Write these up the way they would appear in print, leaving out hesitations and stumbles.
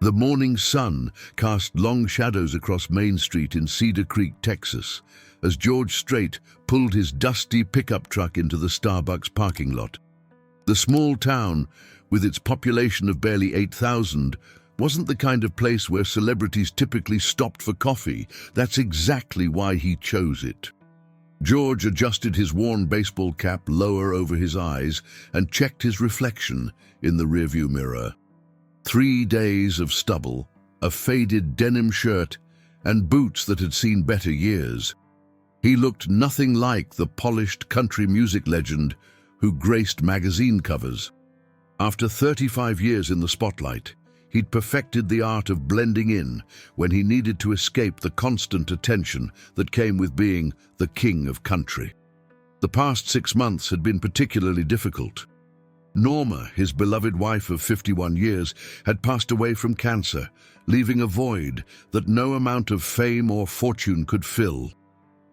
The morning sun cast long shadows across Main Street in Cedar Creek, Texas, as George Strait pulled his dusty pickup truck into the Starbucks parking lot. The small town, with its population of barely 8,000, wasn't the kind of place where celebrities typically stopped for coffee. That's exactly why he chose it. George adjusted his worn baseball cap lower over his eyes and checked his reflection in the rearview mirror. 3 days of stubble, a faded denim shirt, and boots that had seen better years. He looked nothing like the polished country music legend who graced magazine covers. After 35 years in the spotlight, he'd perfected the art of blending in when he needed to escape the constant attention that came with being the king of country. The past 6 months had been particularly difficult. Norma, his beloved wife of 51 years, had passed away from cancer, leaving a void that no amount of fame or fortune could fill.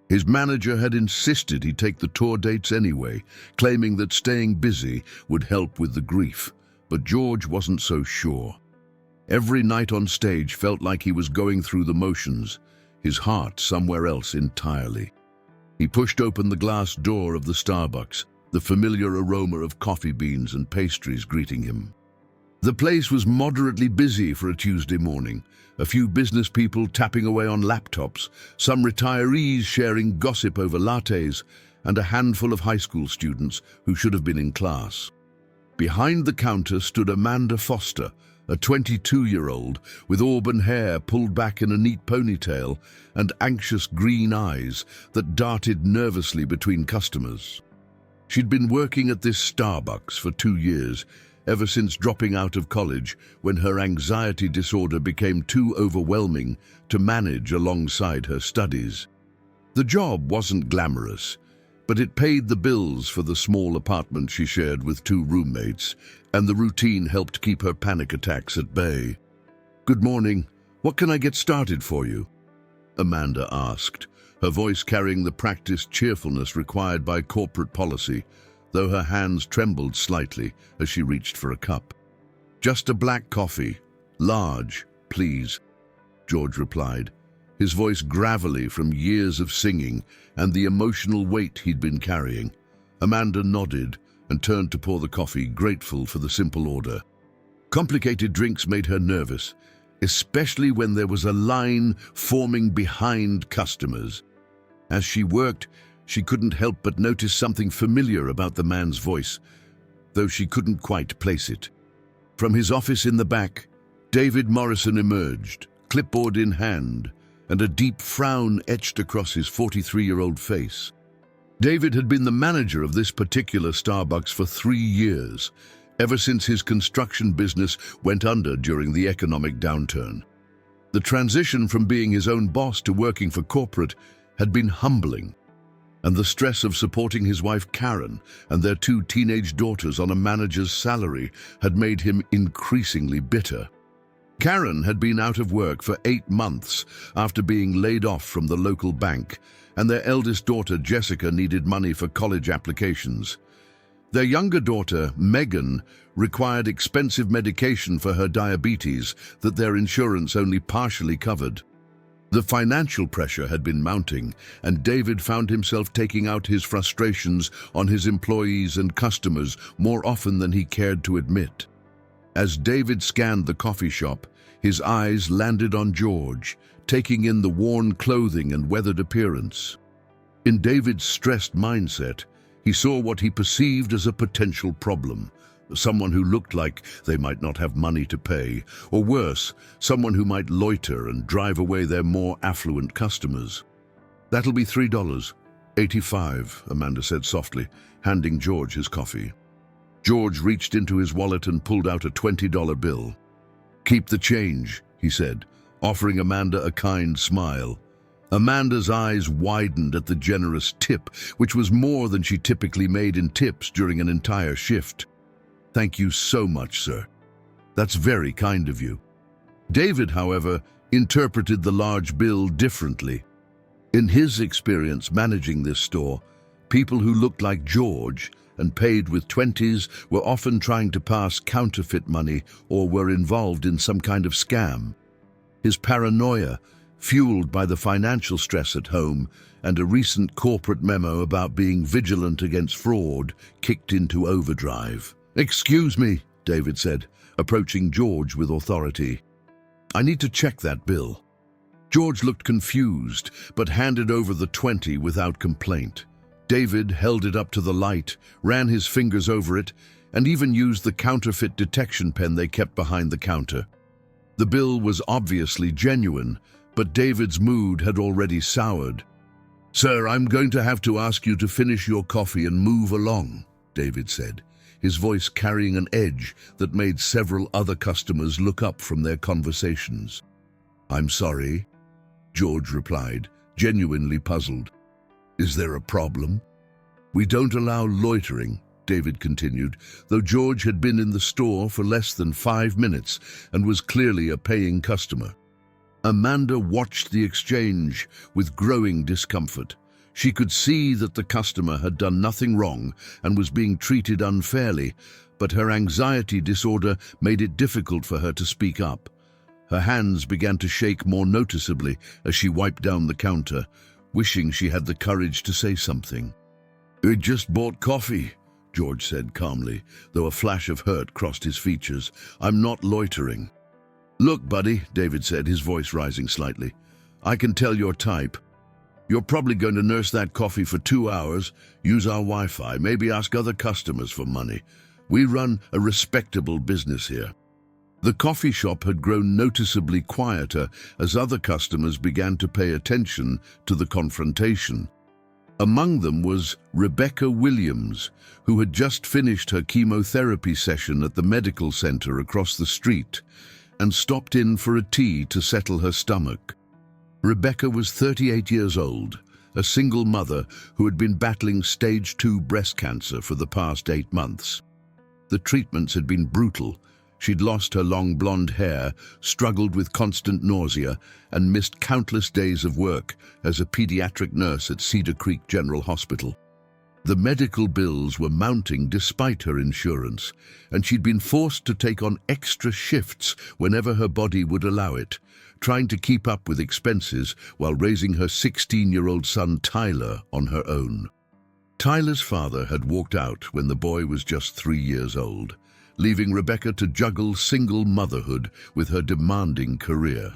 His manager had insisted he take the tour dates anyway, claiming that staying busy would help with the grief. But George wasn't so sure. Every night on stage felt like he was going through the motions, his heart somewhere else entirely. He pushed open the glass door of the Starbucks, the familiar aroma of coffee beans and pastries greeting him. The place was moderately busy for a Tuesday morning, a few business people tapping away on laptops, some retirees sharing gossip over lattes, and a handful of high school students who should have been in class. Behind the counter stood Amanda Foster, a 22-year-old with auburn hair pulled back in a neat ponytail and anxious green eyes that darted nervously between customers. She'd been working at this Starbucks for 2 years, ever since dropping out of college when her anxiety disorder became too overwhelming to manage alongside her studies. The job wasn't glamorous, but it paid the bills for the small apartment she shared with 2 roommates, and the routine helped keep her panic attacks at bay. "Good morning. What can I get started for you?" Amanda asked, her voice carrying the practiced cheerfulness required by corporate policy, though her hands trembled slightly as she reached for a cup. "Just a black coffee. Large, please," George replied, his voice gravelly from years of singing and the emotional weight he'd been carrying. Amanda nodded and turned to pour the coffee, grateful for the simple order. Complicated drinks made her nervous, especially when there was a line forming behind customers. As she worked, she couldn't help but notice something familiar about the man's voice, though she couldn't quite place it. From his office in the back, David Morrison emerged, clipboard in hand, and a deep frown etched across his 43-year-old face. David had been the manager of this particular Starbucks for 3 years, ever since his construction business went under during the economic downturn. The transition from being his own boss to working for corporate had been humbling, and the stress of supporting his wife Karen and their 2 teenage daughters on a manager's salary had made him increasingly bitter. Karen had been out of work for 8 months after being laid off from the local bank, and their eldest daughter Jessica needed money for college applications. Their younger daughter, Megan, required expensive medication for her diabetes that their insurance only partially covered. The financial pressure had been mounting, and David found himself taking out his frustrations on his employees and customers more often than he cared to admit. As David scanned the coffee shop, his eyes landed on George, taking in the worn clothing and weathered appearance. In David's stressed mindset, he saw what he perceived as a potential problem. Someone who looked like they might not have money to pay, or worse, someone who might loiter and drive away their more affluent customers. "That'll be $3.85, Amanda said softly, handing George his coffee. George reached into his wallet and pulled out a $20 bill. "Keep the change," he said, offering Amanda a kind smile. Amanda's eyes widened at the generous tip, which was more than she typically made in tips during an entire shift. "Thank you so much, sir. That's very kind of you." David, however, interpreted the large bill differently. In his experience managing this store, people who looked like George and paid with 20s were often trying to pass counterfeit money or were involved in some kind of scam. His paranoia, fueled by the financial stress at home and a recent corporate memo about being vigilant against fraud, kicked into overdrive. "Excuse me," David said, approaching George with authority. "I need to check that bill." George looked confused, but handed over the 20 without complaint. David held it up to the light, ran his fingers over it, and even used the counterfeit detection pen they kept behind the counter. The bill was obviously genuine, but David's mood had already soured. "Sir, I'm going to have to ask you to finish your coffee and move along," David said, his voice carrying an edge that made several other customers look up from their conversations. "I'm sorry," George replied, genuinely puzzled. "Is there a problem?" "We don't allow loitering," David continued, though George had been in the store for less than 5 minutes and was clearly a paying customer. Amanda watched the exchange with growing discomfort. She could see that the customer had done nothing wrong and was being treated unfairly, but her anxiety disorder made it difficult for her to speak up. Her hands began to shake more noticeably as she wiped down the counter, wishing she had the courage to say something. "We just bought coffee," George said calmly, though a flash of hurt crossed his features. "I'm not loitering." "Look, buddy," David said, his voice rising slightly. "I can tell your type. You're probably going to nurse that coffee for 2 hours, use our Wi-Fi, maybe ask other customers for money. We run a respectable business here." The coffee shop had grown noticeably quieter as other customers began to pay attention to the confrontation. Among them was Rebecca Williams, who had just finished her chemotherapy session at the medical center across the street and stopped in for a tea to settle her stomach. Rebecca was 38 years old, a single mother who had been battling stage 2 breast cancer for the past 8 months. The treatments had been brutal. She'd lost her long blonde hair, struggled with constant nausea, and missed countless days of work as a pediatric nurse at Cedar Creek General Hospital. The medical bills were mounting despite her insurance, and she'd been forced to take on extra shifts whenever her body would allow it, trying to keep up with expenses while raising her 16-year-old son Tyler on her own. Tyler's father had walked out when the boy was just 3 years old, leaving Rebecca to juggle single motherhood with her demanding career.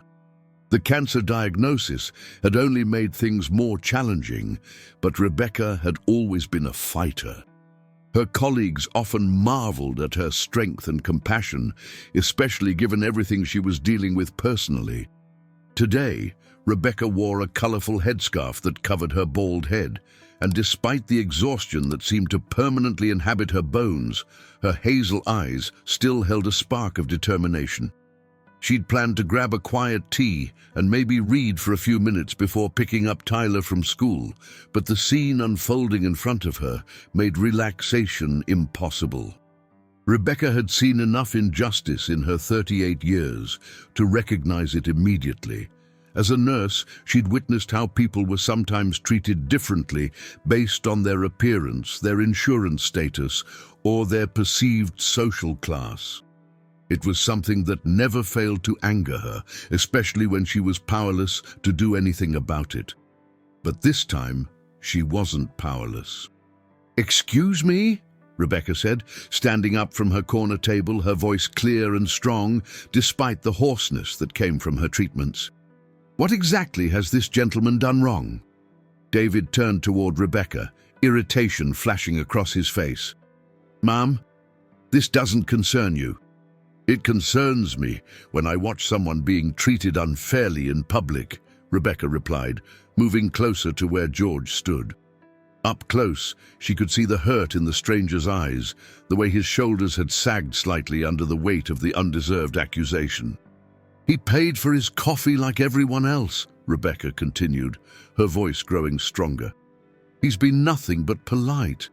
The cancer diagnosis had only made things more challenging, but Rebecca had always been a fighter. Her colleagues often marveled at her strength and compassion, especially given everything she was dealing with personally. Today, Rebecca wore a colorful headscarf that covered her bald head, and despite the exhaustion that seemed to permanently inhabit her bones, her hazel eyes still held a spark of determination. She'd planned to grab a quiet tea and maybe read for a few minutes before picking up Tyler from school, but the scene unfolding in front of her made relaxation impossible. Rebecca had seen enough injustice in her 38 years to recognize it immediately. As a nurse, she'd witnessed how people were sometimes treated differently based on their appearance, their insurance status, or their perceived social class. It was something that never failed to anger her, especially when she was powerless to do anything about it. But this time, she wasn't powerless. "Excuse me?" Rebecca said, standing up from her corner table, her voice clear and strong, despite the hoarseness that came from her treatments. "What exactly has this gentleman done wrong?" David turned toward Rebecca, irritation flashing across his face. "Ma'am, this doesn't concern you." "It concerns me when I watch someone being treated unfairly in public," Rebecca replied, moving closer to where George stood. Up close, she could see the hurt in the stranger's eyes, the way his shoulders had sagged slightly under the weight of the undeserved accusation. "He paid for his coffee like everyone else," Rebecca continued, her voice growing stronger. "He's been nothing but polite.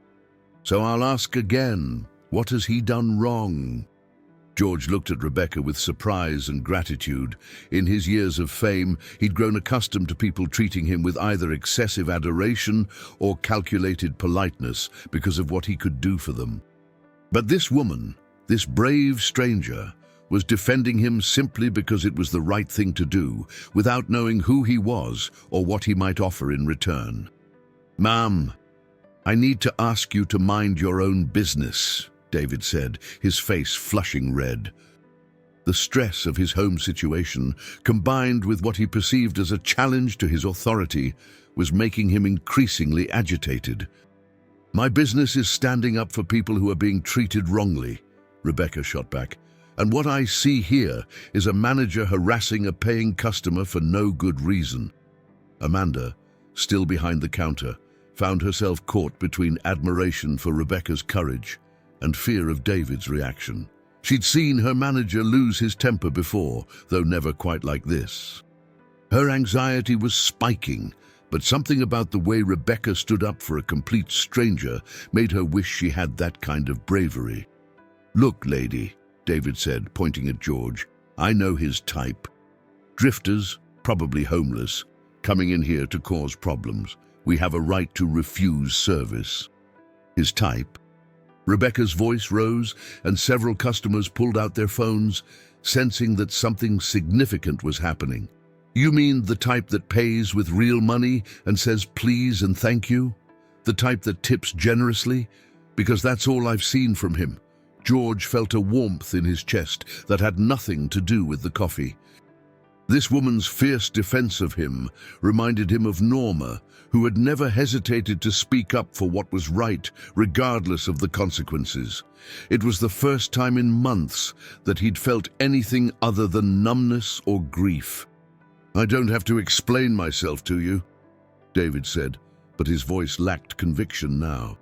So I'll ask again, what has he done wrong?" George looked at Rebecca with surprise and gratitude. In his years of fame, he'd grown accustomed to people treating him with either excessive adoration or calculated politeness because of what he could do for them. But this woman, this brave stranger, was defending him simply because it was the right thing to do, without knowing who he was or what he might offer in return. "Ma'am, I need to ask you to mind your own business," David said, his face flushing red. The stress of his home situation, combined with what he perceived as a challenge to his authority, was making him increasingly agitated. "My business is standing up for people who are being treated wrongly," Rebecca shot back. "And what I see here is a manager harassing a paying customer for no good reason." Amanda, still behind the counter, found herself caught between admiration for Rebecca's courage and fear of David's reaction. She'd seen her manager lose his temper before, though never quite like this. Her anxiety was spiking, but something about the way Rebecca stood up for a complete stranger made her wish she had that kind of bravery. "Look, lady," David said, pointing at George, "I know his type. Drifters, probably homeless, coming in here to cause problems. We have a right to refuse service." "His type?" Rebecca's voice rose, and several customers pulled out their phones, sensing that something significant was happening. "You mean the type that pays with real money and says please and thank you? The type that tips generously? Because that's all I've seen from him." George felt a warmth in his chest that had nothing to do with the coffee. This woman's fierce defense of him reminded him of Norma, who had never hesitated to speak up for what was right, regardless of the consequences. It was the first time in months that he'd felt anything other than numbness or grief. "I don't have to explain myself to you," David said, but his voice lacked conviction now.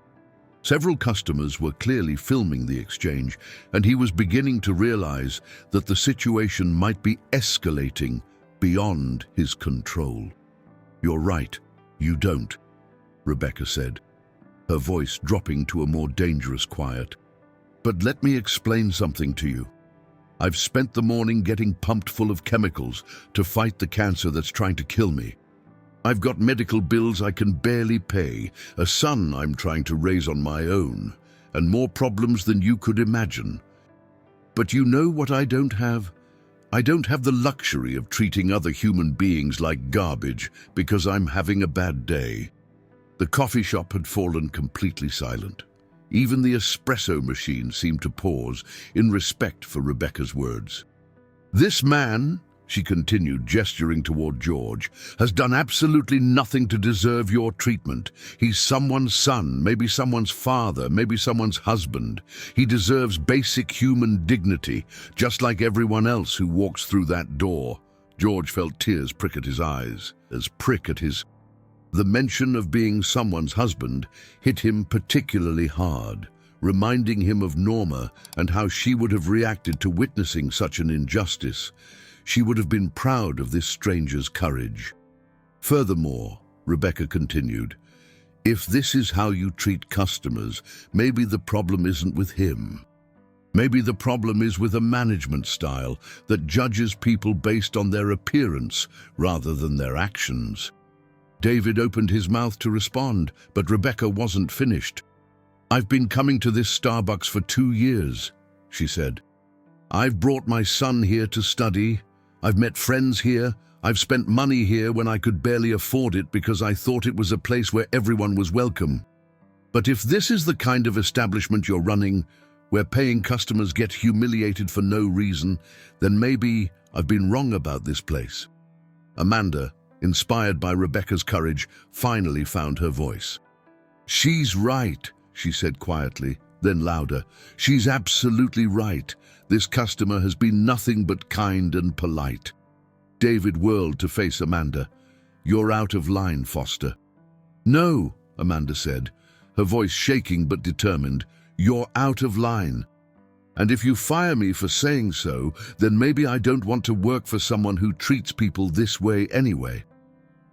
Several customers were clearly filming the exchange, and he was beginning to realize that the situation might be escalating beyond his control. "You're right, you don't," Rebecca said, her voice dropping to a more dangerous quiet. "But let me explain something to you. I've spent the morning getting pumped full of chemicals to fight the cancer that's trying to kill me. I've got medical bills I can barely pay, a son I'm trying to raise on my own, and more problems than you could imagine. But you know what I don't have? I don't have the luxury of treating other human beings like garbage because I'm having a bad day." The coffee shop had fallen completely silent. Even the espresso machine seemed to pause in respect for Rebecca's words. "This man," she continued, gesturing toward George, "has done absolutely nothing to deserve your treatment. He's someone's son, maybe someone's father, maybe someone's husband. He deserves basic human dignity, just like everyone else who walks through that door." George felt tears prick at his eyes, The mention of being someone's husband hit him particularly hard, reminding him of Norma and how she would have reacted to witnessing such an injustice. She would have been proud of this stranger's courage. "Furthermore," Rebecca continued, "if this is how you treat customers, maybe the problem isn't with him. Maybe the problem is with a management style that judges people based on their appearance rather than their actions." David opened his mouth to respond, but Rebecca wasn't finished. "I've been coming to this Starbucks for 2 years," she said. "I've brought my son here to study. I've met friends here. I've spent money here when I could barely afford it because I thought it was a place where everyone was welcome. But if this is the kind of establishment you're running, where paying customers get humiliated for no reason, then maybe I've been wrong about this place." Amanda, inspired by Rebecca's courage, finally found her voice. "She's right," she said quietly, then louder. "She's absolutely right. This customer has been nothing but kind and polite." David whirled to face Amanda. "You're out of line, Foster." "No," Amanda said, her voice shaking but determined. "You're out of line. And if you fire me for saying so, then maybe I don't want to work for someone who treats people this way anyway."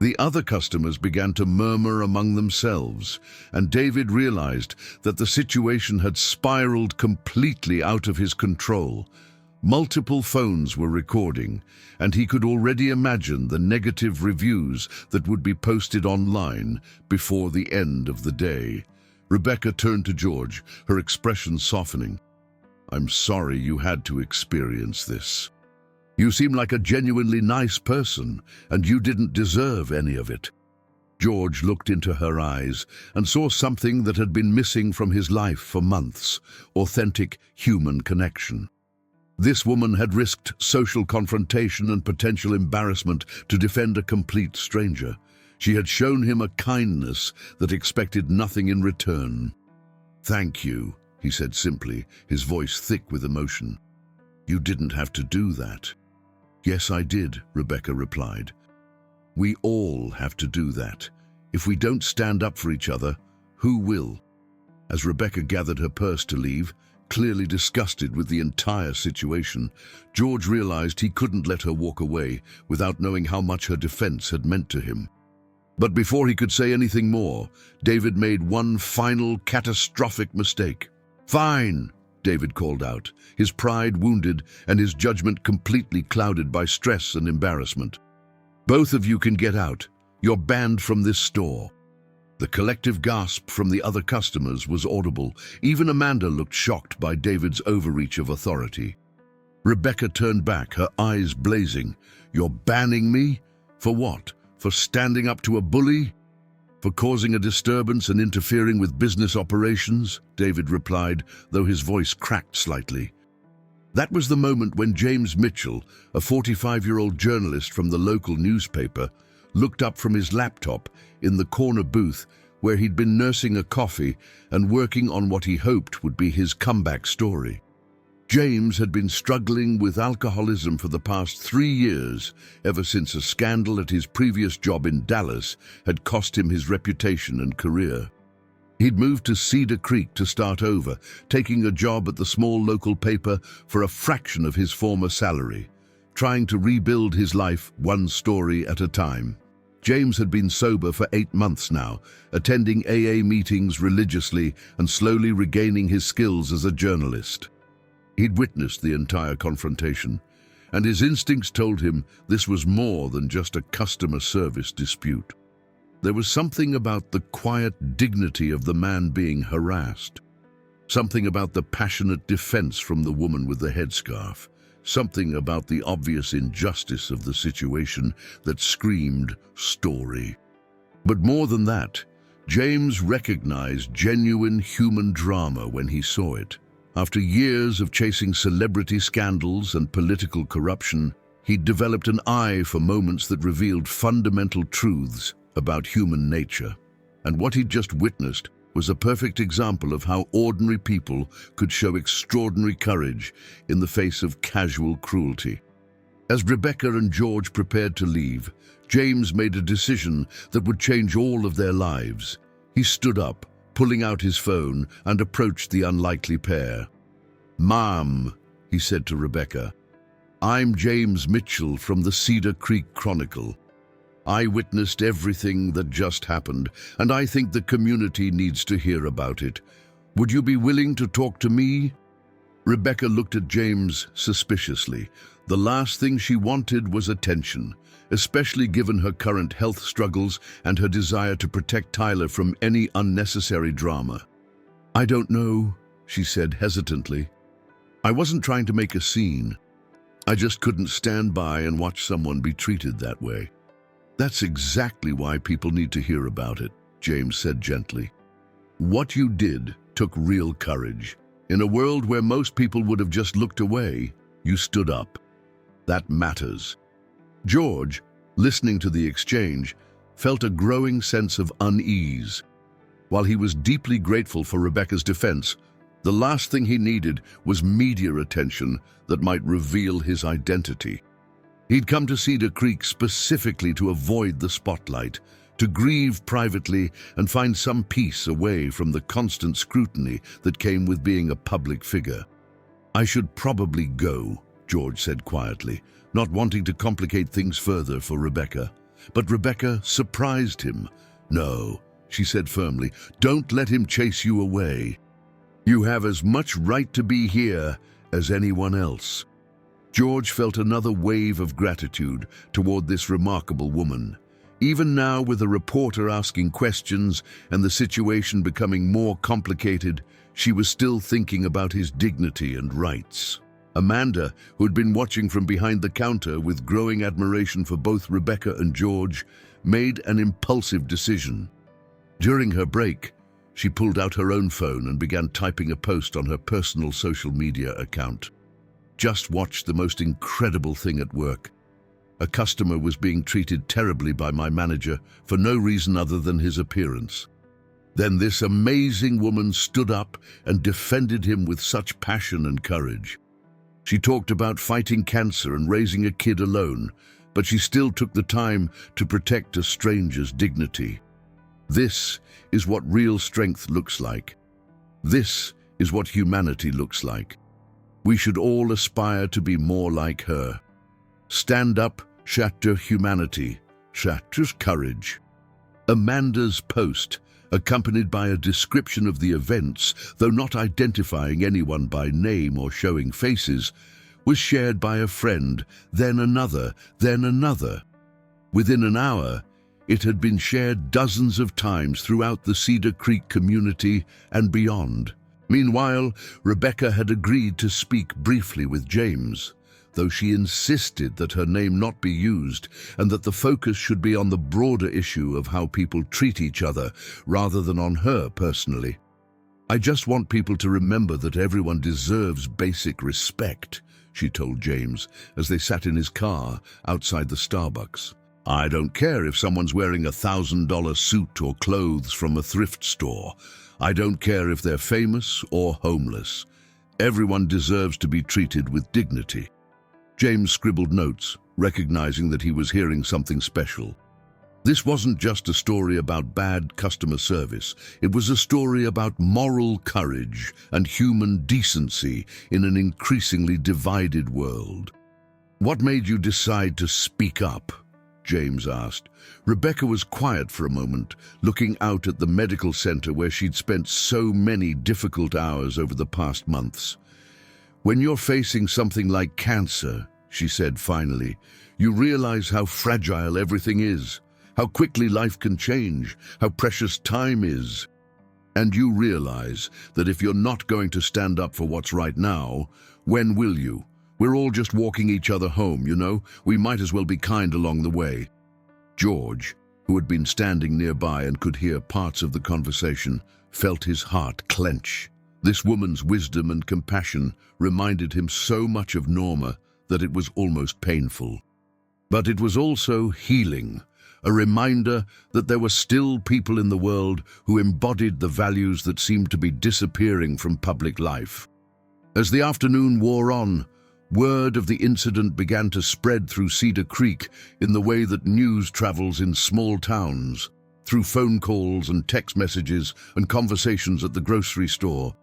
The other customers began to murmur among themselves, and David realized that the situation had spiraled completely out of his control. Multiple phones were recording, and he could already imagine the negative reviews that would be posted online before the end of the day. Rebecca turned to George, her expression softening. "I'm sorry you had to experience this. You seem like a genuinely nice person, and you didn't deserve any of it." George looked into her eyes and saw something that had been missing from his life for months: authentic human connection. This woman had risked social confrontation and potential embarrassment to defend a complete stranger. She had shown him a kindness that expected nothing in return. "Thank you," he said simply, his voice thick with emotion. "You didn't have to do that." "Yes, I did," Rebecca replied. "We all have to do that. If we don't stand up for each other, who will?" As Rebecca gathered her purse to leave, clearly disgusted with the entire situation, George realized he couldn't let her walk away without knowing how much her defense had meant to him. But before he could say anything more, David made one final catastrophic mistake. "Fine," David called out, his pride wounded and his judgment completely clouded by stress and embarrassment. "Both of you can get out. You're banned from this store." The collective gasp from the other customers was audible. Even Amanda looked shocked by David's overreach of authority. Rebecca turned back, her eyes blazing. "You're banning me? For what? For standing up to a bully? For causing a disturbance and interfering with business operations?" David replied, though his voice cracked slightly. That was the moment when James Mitchell, a 45-year-old journalist from the local newspaper, looked up from his laptop in the corner booth where he'd been nursing a coffee and working on what he hoped would be his comeback story. James had been struggling with alcoholism for the past 3 years, ever since a scandal at his previous job in Dallas had cost him his reputation and career. He'd moved to Cedar Creek to start over, taking a job at the small local paper for a fraction of his former salary, trying to rebuild his life one story at a time. James had been sober for 8 months now, attending AA meetings religiously and slowly regaining his skills as a journalist. He'd witnessed the entire confrontation, and his instincts told him this was more than just a customer service dispute. There was something about the quiet dignity of the man being harassed, something about the passionate defense from the woman with the headscarf, something about the obvious injustice of the situation that screamed story. But more than that, James recognized genuine human drama when he saw it. After years of chasing celebrity scandals and political corruption, he'd developed an eye for moments that revealed fundamental truths about human nature. And what he'd just witnessed was a perfect example of how ordinary people could show extraordinary courage in the face of casual cruelty. As Rebecca and George prepared to leave, James made a decision that would change all of their lives. He stood up, pulling out his phone, and approached the unlikely pair. "Ma'am," he said to Rebecca, "I'm James Mitchell from the Cedar Creek Chronicle. I witnessed everything that just happened, and I think the community needs to hear about it. Would you be willing to talk to me?" Rebecca looked at James suspiciously. The last thing she wanted was attention, especially given her current health struggles and her desire to protect Tyler from any unnecessary drama. "I don't know," she said hesitantly. "I wasn't trying to make a scene. I just couldn't stand by and watch someone be treated that way." "That's exactly why people need to hear about it," James said gently. "What you did took real courage. In a world where most people would have just looked away, you stood up. That matters." George, listening to the exchange, felt a growing sense of unease. While he was deeply grateful for Rebecca's defense, the last thing he needed was media attention that might reveal his identity. He'd come to Cedar Creek specifically to avoid the spotlight, to grieve privately and find some peace away from the constant scrutiny that came with being a public figure. "I should probably go," George said quietly, not wanting to complicate things further for Rebecca. But Rebecca surprised him. "No," she said firmly, "don't let him chase you away. You have as much right to be here as anyone else." George felt another wave of gratitude toward this remarkable woman. Even now, with a reporter asking questions and the situation becoming more complicated, she was still thinking about his dignity and rights. Amanda, who had been watching from behind the counter with growing admiration for both Rebecca and George, made an impulsive decision. During her break, she pulled out her own phone and began typing a post on her personal social media account. Just watched the most incredible thing at work. A customer was being treated terribly by my manager for no reason other than his appearance. Then this amazing woman stood up and defended him with such passion and courage. She talked about fighting cancer and raising a kid alone, but she still took the time to protect a stranger's dignity. This is what real strength looks like. This is what humanity looks like. We should all aspire to be more like her. Stand up, shatter humanity, shatters courage. Amanda's post, accompanied by a description of the events, though not identifying anyone by name or showing faces, was shared by a friend, then another, then another. Within an hour, it had been shared dozens of times throughout the Cedar Creek community and beyond. Meanwhile, Rebecca had agreed to speak briefly with James, though she insisted that her name not be used and that the focus should be on the broader issue of how people treat each other rather than on her personally. "I just want people to remember that everyone deserves basic respect," she told James as they sat in his car outside the Starbucks. "I don't care if someone's wearing a $1,000 suit or clothes from a thrift store. I don't care if they're famous or homeless. Everyone deserves to be treated with dignity." James scribbled notes, recognizing that he was hearing something special. This wasn't just a story about bad customer service. It was a story about moral courage and human decency in an increasingly divided world. "What made you decide to speak up?" James asked. Rebecca was quiet for a moment, looking out at the medical center where she'd spent so many difficult hours over the past months. "When you're facing something like cancer," she said finally, "you realize how fragile everything is, how quickly life can change, how precious time is. And you realize that if you're not going to stand up for what's right now, when will you? We're all just walking each other home, you know? We might as well be kind along the way." George, who had been standing nearby and could hear parts of the conversation, felt his heart clench. This woman's wisdom and compassion reminded him so much of Norma that it was almost painful. But it was also healing, a reminder that there were still people in the world who embodied the values that seemed to be disappearing from public life. As the afternoon wore on, word of the incident began to spread through Cedar Creek in the way that news travels in small towns, through phone calls and text messages and conversations at the grocery store.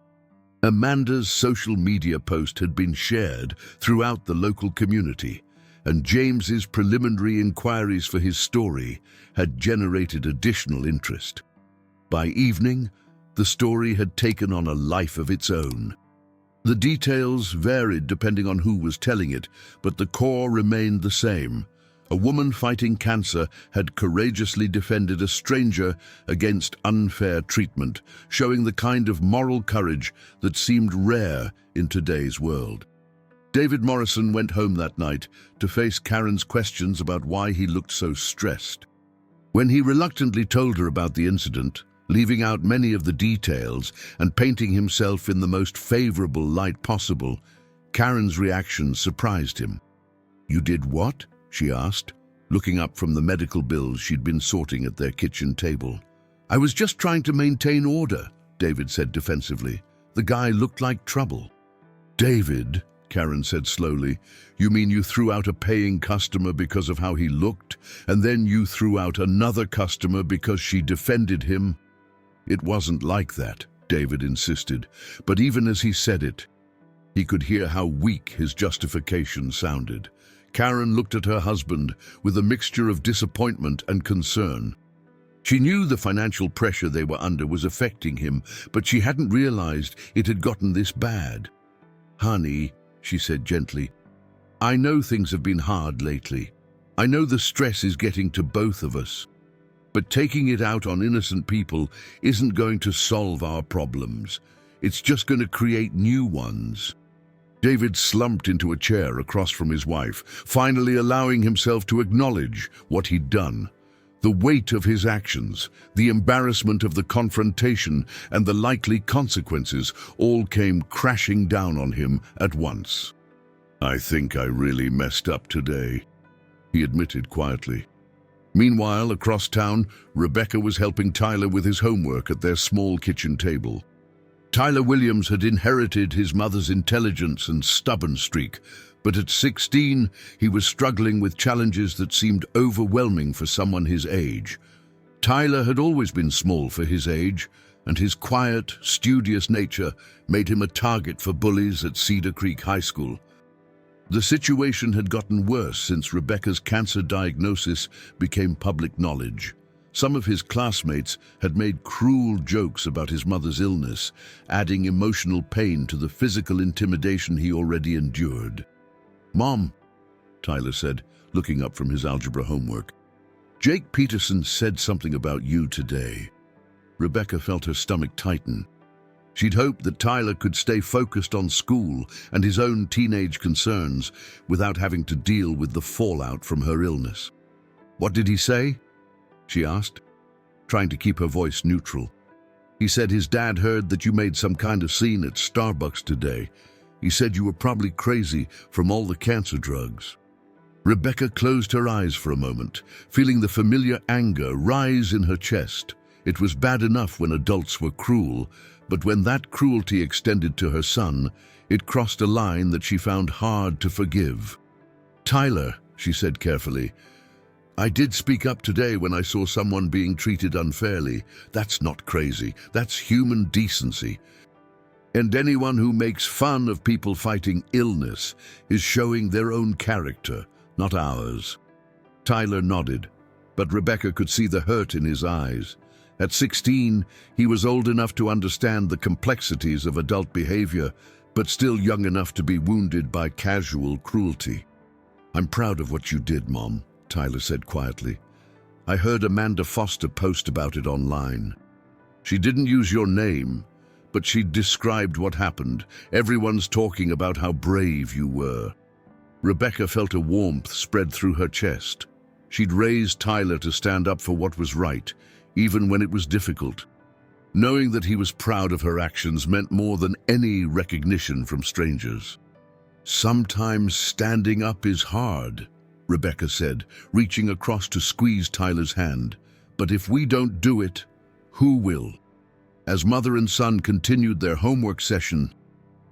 Amanda's social media post had been shared throughout the local community, and James's preliminary inquiries for his story had generated additional interest. By evening, the story had taken on a life of its own. The details varied depending on who was telling it, but the core remained the same. A woman fighting cancer had courageously defended a stranger against unfair treatment, showing the kind of moral courage that seemed rare in today's world. David Morrison went home that night to face Karen's questions about why he looked so stressed. When he reluctantly told her about the incident, leaving out many of the details and painting himself in the most favorable light possible, Karen's reaction surprised him. "You did what?" she asked, looking up from the medical bills she'd been sorting at their kitchen table. "I was just trying to maintain order," David said defensively. "The guy looked like trouble." "David," Karen said slowly, "you mean you threw out a paying customer because of how he looked, and then you threw out another customer because she defended him?" "It wasn't like that," David insisted, but even as he said it, he could hear how weak his justification sounded. Karen looked at her husband with a mixture of disappointment and concern. She knew the financial pressure they were under was affecting him, but she hadn't realized it had gotten this bad. "Honey," she said gently, I know things have been hard lately. I know the stress is getting to both of us. But taking it out on innocent people isn't going to solve our problems. It's just going to create new ones. David slumped into a chair across from his wife, finally allowing himself to acknowledge what he'd done. The weight of his actions, the embarrassment of the confrontation, and the likely consequences all came crashing down on him at once. "I think I really messed up today," he admitted quietly. Meanwhile, across town, Rebecca was helping Tyler with his homework at their small kitchen table. Tyler Williams had inherited his mother's intelligence and stubborn streak, but at 16, he was struggling with challenges that seemed overwhelming for someone his age. Tyler had always been small for his age, and his quiet, studious nature made him a target for bullies at Cedar Creek High School. The situation had gotten worse since Rebecca's cancer diagnosis became public knowledge. Some of his classmates had made cruel jokes about his mother's illness, adding emotional pain to the physical intimidation he already endured. "Mom," Tyler said, looking up from his algebra homework, "Jake Peterson said something about you today." Rebecca felt her stomach tighten. She'd hoped that Tyler could stay focused on school and his own teenage concerns without having to deal with the fallout from her illness. "What did he say?" she asked, trying to keep her voice neutral. "He said his dad heard that you made some kind of scene at Starbucks today. He said you were probably crazy from all the cancer drugs." Rebecca closed her eyes for a moment, feeling the familiar anger rise in her chest. It was bad enough when adults were cruel, but when that cruelty extended to her son, it crossed a line that she found hard to forgive. "Tyler," she said carefully, "I did speak up today when I saw someone being treated unfairly. That's not crazy. That's human decency. And anyone who makes fun of people fighting illness is showing their own character, not ours." Tyler nodded, but Rebecca could see the hurt in his eyes. At 16, he was old enough to understand the complexities of adult behavior, but still young enough to be wounded by casual cruelty. "I'm proud of what you did, Mom," Tyler said quietly. "I heard Amanda Foster post about it online. She didn't use your name, but she described what happened. Everyone's talking about how brave you were." Rebecca felt a warmth spread through her chest. She'd raised Tyler to stand up for what was right, even when it was difficult. Knowing that he was proud of her actions meant more than any recognition from strangers. "Sometimes standing up is hard," Rebecca said, reaching across to squeeze Tyler's hand. "But if we don't do it, who will?" As mother and son continued their homework session,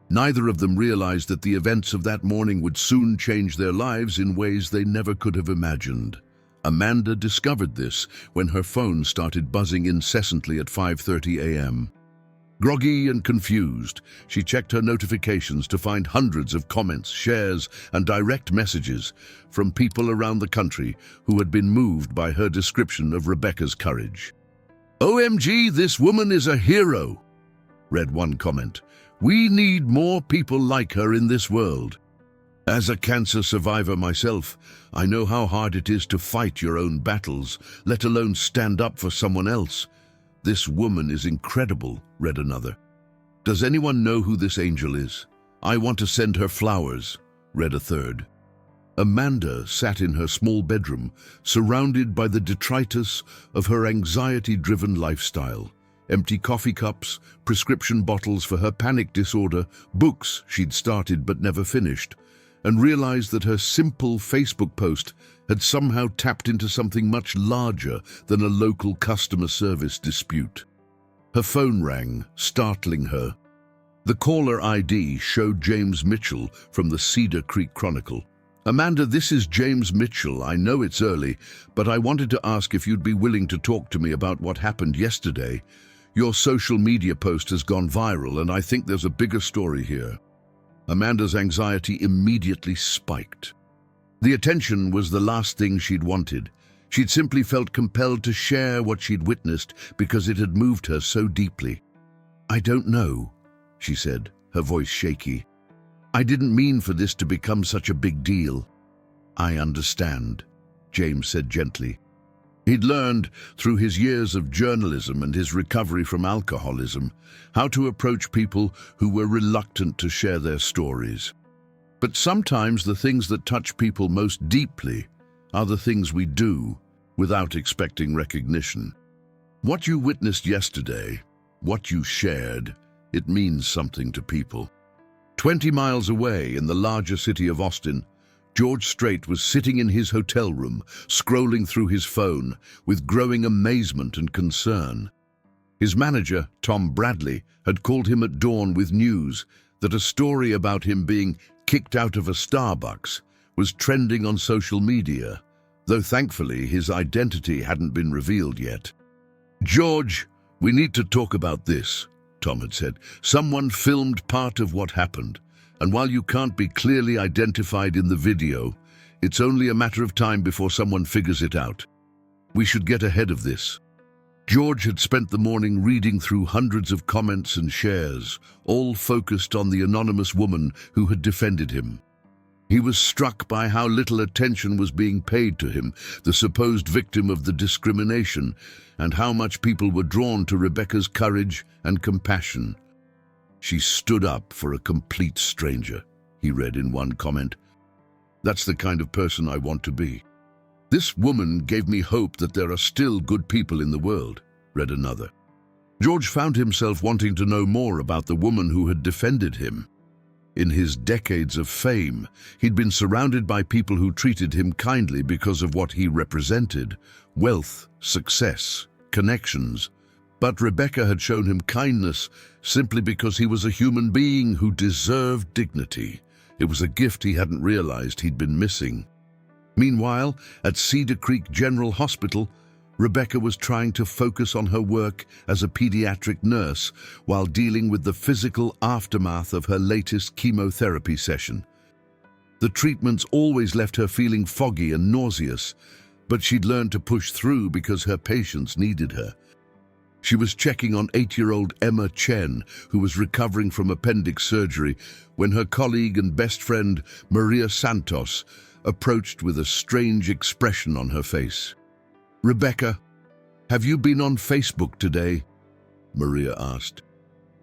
neither of them realized that the events of that morning would soon change their lives in ways they never could have imagined. Amanda discovered this when her phone started buzzing incessantly at 5:30 a.m. Groggy and confused, she checked her notifications to find hundreds of comments, shares, and direct messages from people around the country who had been moved by her description of Rebecca's courage. "OMG, this woman is a hero," read one comment. "We need more people like her in this world." As a cancer survivor myself, I know how hard it is to fight your own battles, let alone stand up for someone else. "This woman is incredible," read another. "Does anyone know who this angel is? I want to send her flowers," read a third. Amanda sat in her small bedroom, surrounded by the detritus of her anxiety-driven lifestyle. Empty coffee cups, prescription bottles for her panic disorder, books she'd started but never finished, and realized that her simple Facebook post had somehow tapped into something much larger than a local customer service dispute. Her phone rang, startling her. The caller ID showed James Mitchell from the Cedar Creek Chronicle. "Amanda, this is James Mitchell. I know it's early, but I wanted to ask if you'd be willing to talk to me about what happened yesterday. Your social media post has gone viral, and I think there's a bigger story here." Amanda's anxiety immediately spiked. The attention was the last thing she'd wanted. She'd simply felt compelled to share what she'd witnessed because it had moved her so deeply. "I don't know," she said, her voice shaky. I didn't mean for this to become such a big deal. I understand, James said gently. He'd learned, through his years of journalism and his recovery from alcoholism, how to approach people who were reluctant to share their stories. But sometimes the things that touch people most deeply are the things we do without expecting recognition. What you witnessed yesterday, what you shared, it means something to people. 20 miles away in the larger city of Austin, George Strait was sitting in his hotel room, scrolling through his phone with growing amazement and concern. His manager, Tom Bradley, had called him at dawn with news that a story about him being kicked out of a Starbucks was trending on social media, though thankfully his identity hadn't been revealed yet. "George, we need to talk about this," Tom had said. "Someone filmed part of what happened, and while you can't be clearly identified in the video, it's only a matter of time before someone figures it out. We should get ahead of this." George had spent the morning reading through hundreds of comments and shares, all focused on the anonymous woman who had defended him. He was struck by how little attention was being paid to him, the supposed victim of the discrimination, and how much people were drawn to Rebecca's courage and compassion. "She stood up for a complete stranger," he read in one comment. "That's the kind of person I want to be." "This woman gave me hope that there are still good people in the world," read another. George found himself wanting to know more about the woman who had defended him. In his decades of fame, he'd been surrounded by people who treated him kindly because of what he represented: wealth, success, connections. But Rebecca had shown him kindness simply because he was a human being who deserved dignity. It was a gift he hadn't realized he'd been missing. Meanwhile, at Cedar Creek General Hospital, Rebecca was trying to focus on her work as a pediatric nurse while dealing with the physical aftermath of her latest chemotherapy session. The treatments always left her feeling foggy and nauseous, but she'd learned to push through because her patients needed her. She was checking on 8-year-old Emma Chen, who was recovering from appendix surgery, when her colleague and best friend, Maria Santos, approached with a strange expression on her face. "Rebecca, have you been on Facebook today?" Maria asked.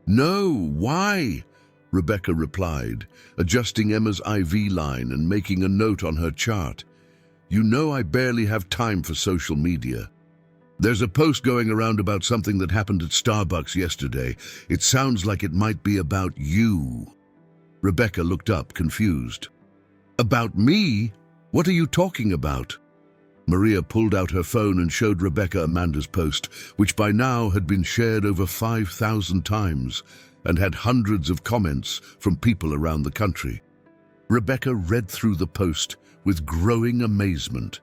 "No, why?" Rebecca replied, adjusting Emma's IV line and making a note on her chart. "You know I barely have time for social media. There's a post going around about something that happened at Starbucks yesterday. It sounds like it might be about you." Rebecca looked up, confused. "About me? What are you talking about?" Maria pulled out her phone and showed Rebecca Amanda's post, which by now had been shared over 5,000 times and had hundreds of comments from people around the country. Rebecca read through the post with growing amazement.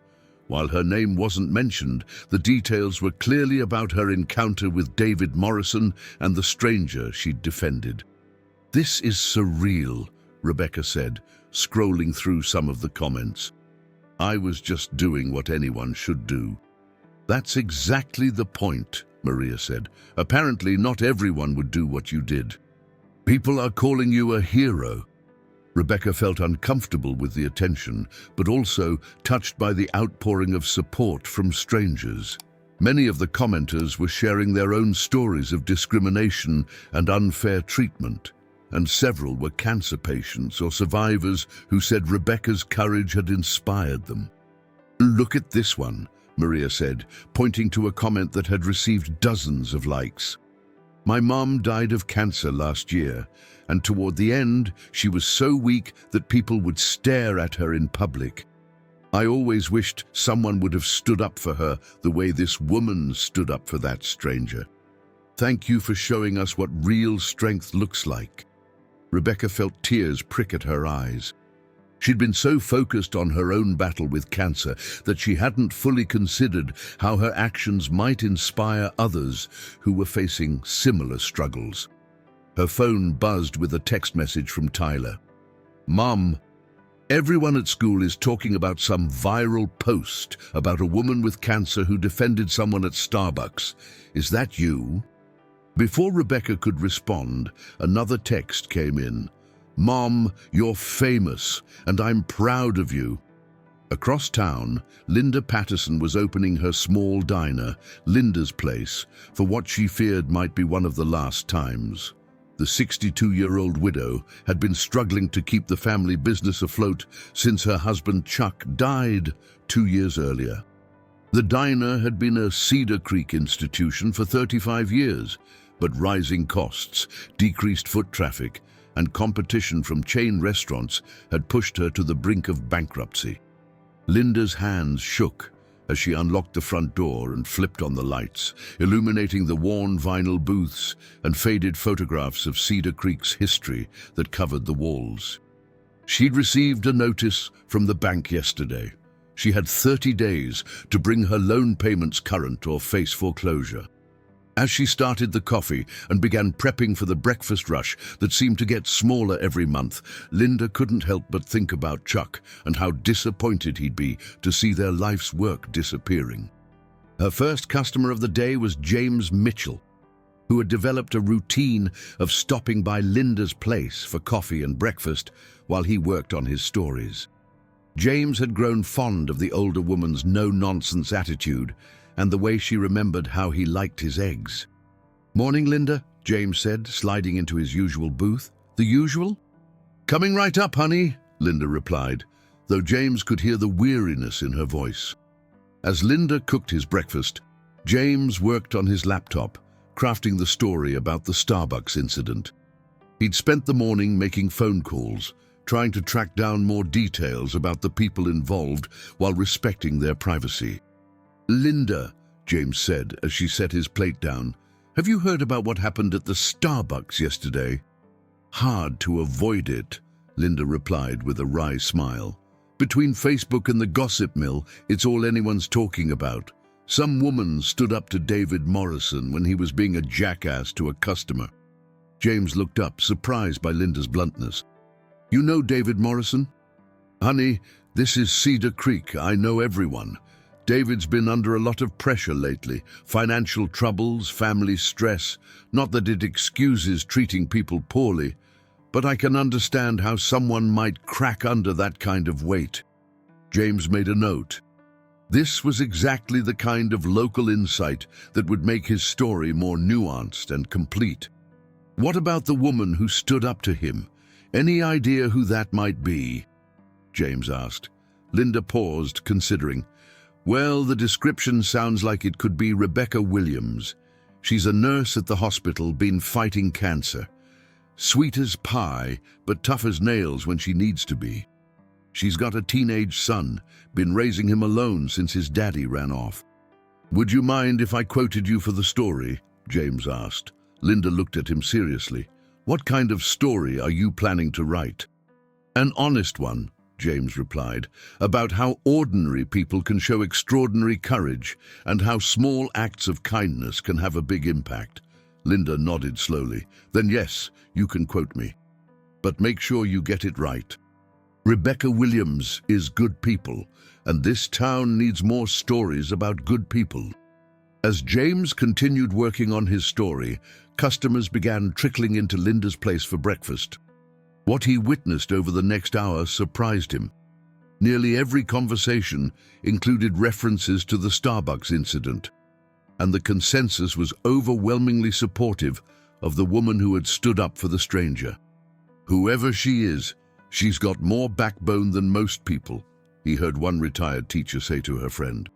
While her name wasn't mentioned, the details were clearly about her encounter with David Morrison and the stranger she'd defended. "This is surreal," Rebecca said, scrolling through some of the comments. "I was just doing what anyone should do." "That's exactly the point," Maria said. "Apparently not everyone would do what you did. People are calling you a hero." Rebecca felt uncomfortable with the attention, but also touched by the outpouring of support from strangers. Many of the commenters were sharing their own stories of discrimination and unfair treatment, and several were cancer patients or survivors who said Rebecca's courage had inspired them. "Look at this one," Maria said, pointing to a comment that had received dozens of likes. "My mom died of cancer last year, and toward the end, she was so weak that people would stare at her in public. I always wished someone would have stood up for her the way this woman stood up for that stranger. Thank you for showing us what real strength looks like." Rebecca felt tears prick at her eyes. She'd been so focused on her own battle with cancer that she hadn't fully considered how her actions might inspire others who were facing similar struggles. Her phone buzzed with a text message from Tyler. "Mom, everyone at school is talking about some viral post about a woman with cancer who defended someone at Starbucks. Is that you?" Before Rebecca could respond, another text came in. "Mom, you're famous, and I'm proud of you." Across town, Linda Patterson was opening her small diner, Linda's Place, for what she feared might be one of the last times. The 62-year-old widow had been struggling to keep the family business afloat since her husband Chuck died 2 years earlier. The diner had been a Cedar Creek institution for 35 years, but rising costs, decreased foot traffic, and competition from chain restaurants had pushed her to the brink of bankruptcy. Linda's hands shook as she unlocked the front door and flipped on the lights, illuminating the worn vinyl booths and faded photographs of Cedar Creek's history that covered the walls. She'd received a notice from the bank yesterday. She had 30 days to bring her loan payments current or face foreclosure. As she started the coffee and began prepping for the breakfast rush that seemed to get smaller every month, Linda couldn't help but think about Chuck and how disappointed he'd be to see their life's work disappearing. Her first customer of the day was James Mitchell, who had developed a routine of stopping by Linda's Place for coffee and breakfast while he worked on his stories. James had grown fond of the older woman's no-nonsense attitude and the way she remembered how he liked his eggs. "Morning, Linda," James said, sliding into his usual booth. "The usual?" "Coming right up, honey," Linda replied, though James could hear the weariness in her voice. As Linda cooked his breakfast, James worked on his laptop, crafting the story about the Starbucks incident. He'd spent the morning making phone calls, trying to track down more details about the people involved while respecting their privacy. "Linda," James said as she set his plate down, "have you heard about what happened at the Starbucks yesterday?" "Hard to avoid it," Linda replied with a wry smile. "Between Facebook and the gossip mill, it's all anyone's talking about. Some woman stood up to David Morrison when he was being a jackass to a customer." James looked up, surprised by Linda's bluntness. "You know David Morrison?" "Honey, this is Cedar Creek. I know everyone. David's been under a lot of pressure lately. Financial troubles, family stress. Not that it excuses treating people poorly, but I can understand how someone might crack under that kind of weight." James made a note. This was exactly the kind of local insight that would make his story more nuanced and complete. "What about the woman who stood up to him? Any idea who that might be?" James asked. Linda paused, considering. "Well, the description sounds like it could be Rebecca Williams. She's a nurse at the hospital, been fighting cancer. Sweet as pie, but tough as nails when she needs to be. She's got a teenage son, been raising him alone since his daddy ran off." "Would you mind if I quoted you for the story?" James asked. Linda looked at him seriously. "What kind of story are you planning to write?" "An honest one," James replied, "about how ordinary people can show extraordinary courage and how small acts of kindness can have a big impact." Linda nodded slowly. "Then yes, you can quote me. But make sure you get it right. Rebecca Williams is good people, and this town needs more stories about good people." As James continued working on his story, customers began trickling into Linda's Place for breakfast. What he witnessed over the next hour surprised him. Nearly every conversation included references to the Starbucks incident, and the consensus was overwhelmingly supportive of the woman who had stood up for the stranger. "Whoever she is, she's got more backbone than most people," he heard one retired teacher say to her friend.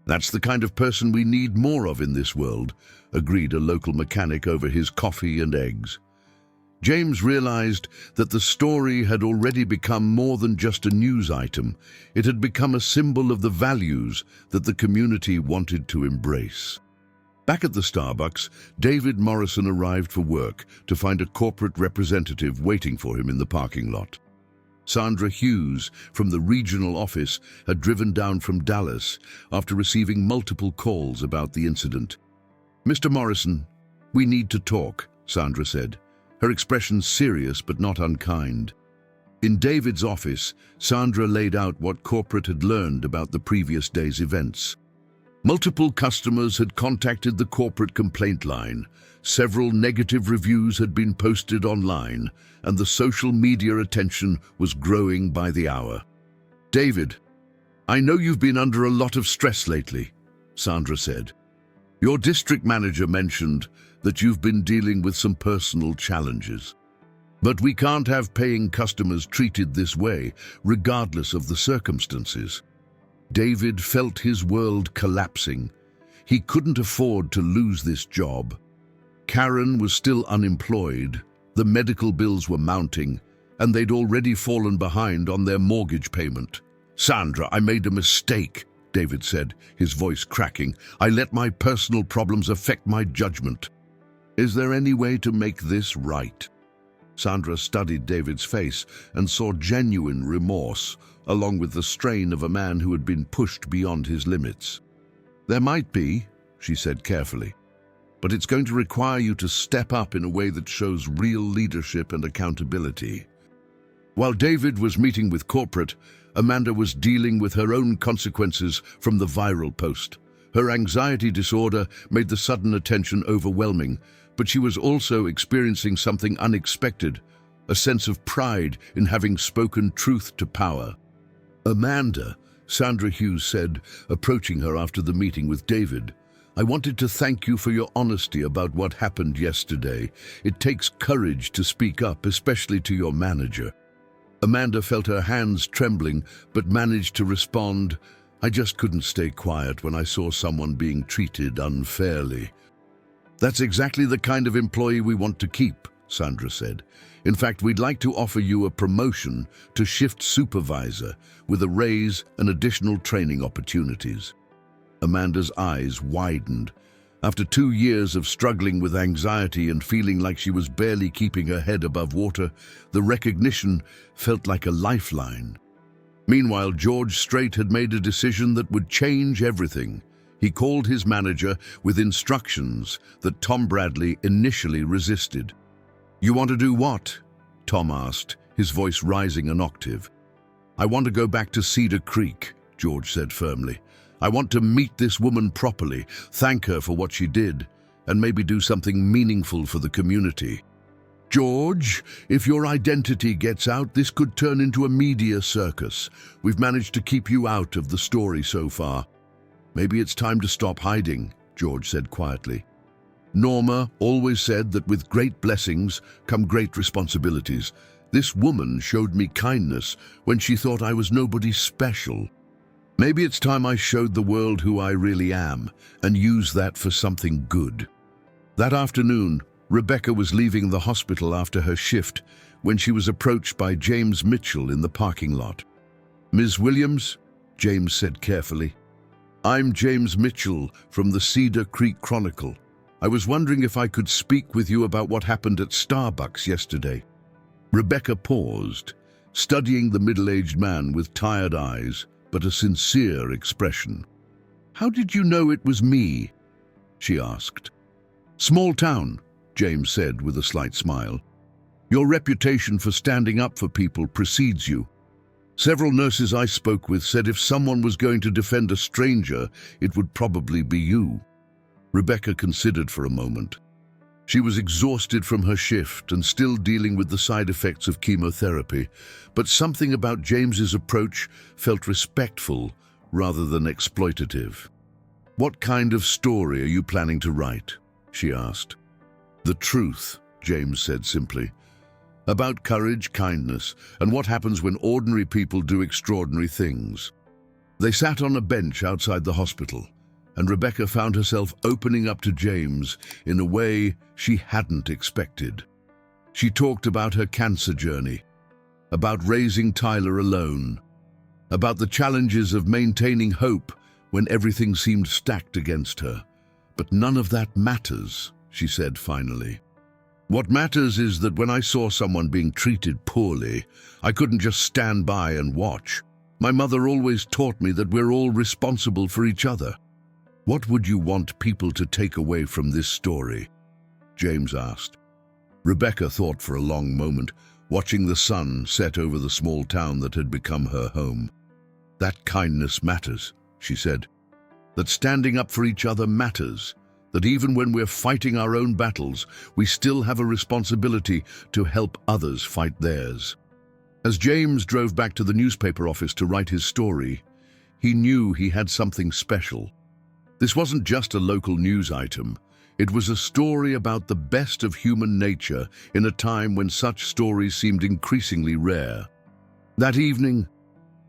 "That's the kind of person we need more of in this world," agreed a local mechanic over his coffee and eggs. James realized that the story had already become more than just a news item. It had become a symbol of the values that the community wanted to embrace. Back at the Starbucks, David Morrison arrived for work to find a corporate representative waiting for him in the parking lot. Sandra Hughes from the regional office had driven down from Dallas after receiving multiple calls about the incident. "Mr. Morrison, we need to talk," Sandra said, her expression serious but not unkind. In David's office, Sandra laid out what corporate had learned about the previous day's events. Multiple customers had contacted the corporate complaint line. Several negative reviews had been posted online, and the social media attention was growing by the hour. "David, I know you've been under a lot of stress lately," Sandra said. "Your district manager mentioned that you've been dealing with some personal challenges. But we can't have paying customers treated this way, regardless of the circumstances." David felt his world collapsing. He couldn't afford to lose this job. Karen was still unemployed, the medical bills were mounting, and they'd already fallen behind on their mortgage payment. "Sandra, I made a mistake," David said, his voice cracking. "I let my personal problems affect my judgment. Is there any way to make this right?" Sandra studied David's face and saw genuine remorse, along with the strain of a man who had been pushed beyond his limits. "There might be," she said carefully, "but it's going to require you to step up in a way that shows real leadership and accountability." While David was meeting with corporate, Amanda was dealing with her own consequences from the viral post. Her anxiety disorder made the sudden attention overwhelming, but she was also experiencing something unexpected, a sense of pride in having spoken truth to power. "Amanda," Sandra Hughes said, approaching her after the meeting with David, "I wanted to thank you for your honesty about what happened yesterday. It takes courage to speak up, especially to your manager." Amanda felt her hands trembling, but managed to respond, "I just couldn't stay quiet when I saw someone being treated unfairly." "That's exactly the kind of employee we want to keep," Sandra said. "In fact, we'd like to offer you a promotion to shift supervisor with a raise and additional training opportunities." Amanda's eyes widened. After 2 years of struggling with anxiety and feeling like she was barely keeping her head above water, the recognition felt like a lifeline. Meanwhile, George Strait had made a decision that would change everything. He called his manager with instructions that Tom Bradley initially resisted. "You want to do what?" Tom asked, his voice rising an octave. "I want to go back to Cedar Creek," George said firmly. "I want to meet this woman properly, thank her for what she did, and maybe do something meaningful for the community." "George, if your identity gets out, this could turn into a media circus. We've managed to keep you out of the story so far." "Maybe it's time to stop hiding," George said quietly. "Norma always said that with great blessings come great responsibilities. This woman showed me kindness when she thought I was nobody special. Maybe it's time I showed the world who I really am and used that for something good." That afternoon, Rebecca was leaving the hospital after her shift when she was approached by James Mitchell in the parking lot. "Ms. Williams," James said carefully, "I'm James Mitchell from the Cedar Creek Chronicle. I was wondering if I could speak with you about what happened at Starbucks yesterday." Rebecca paused, studying the middle-aged man with tired eyes, but a sincere expression. "How did you know it was me?" she asked. "Small town," James said with a slight smile. "Your reputation for standing up for people precedes you. Several nurses I spoke with said if someone was going to defend a stranger, it would probably be you." Rebecca considered for a moment. She was exhausted from her shift and still dealing with the side effects of chemotherapy, but something about James's approach felt respectful rather than exploitative. "What kind of story are you planning to write?" she asked. "The truth," James said simply. "About courage, kindness, and what happens when ordinary people do extraordinary things." They sat on a bench outside the hospital, and Rebecca found herself opening up to James in a way she hadn't expected. She talked about her cancer journey, about raising Tyler alone, about the challenges of maintaining hope when everything seemed stacked against her. "But none of that matters," she said finally. "What matters is that when I saw someone being treated poorly, I couldn't just stand by and watch. My mother always taught me that we're all responsible for each other." "What would you want people to take away from this story?" James asked. Rebecca thought for a long moment, watching the sun set over the small town that had become her home. "That kindness matters," she said. that standing up for each other matters, that even when we're fighting our own battles, we still have a responsibility to help others fight theirs. As James drove back to the newspaper office to write his story, he knew he had something special. This wasn't just a local news item. It was a story about the best of human nature in a time when such stories seemed increasingly rare. That evening,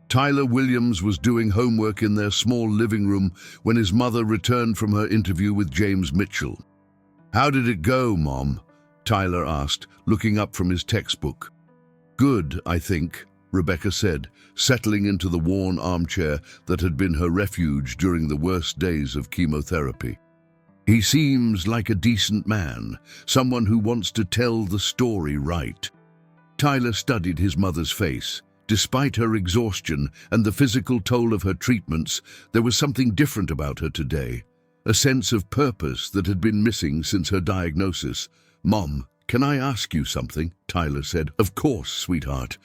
Tyler Williams was doing homework in their small living room when his mother returned from her interview with James Mitchell. "How did it go, Mom?" Tyler asked, looking up from his textbook. "Good, I think," Rebecca said, settling into the worn armchair that had been her refuge during the worst days of chemotherapy. "He seems like a decent man, someone who wants to tell the story right." Tyler studied his mother's face. Despite her exhaustion and the physical toll of her treatments, there was something different about her today, a sense of purpose that had been missing since her diagnosis. "Mom, can I ask you something?" Tyler said. "Of course, sweetheart."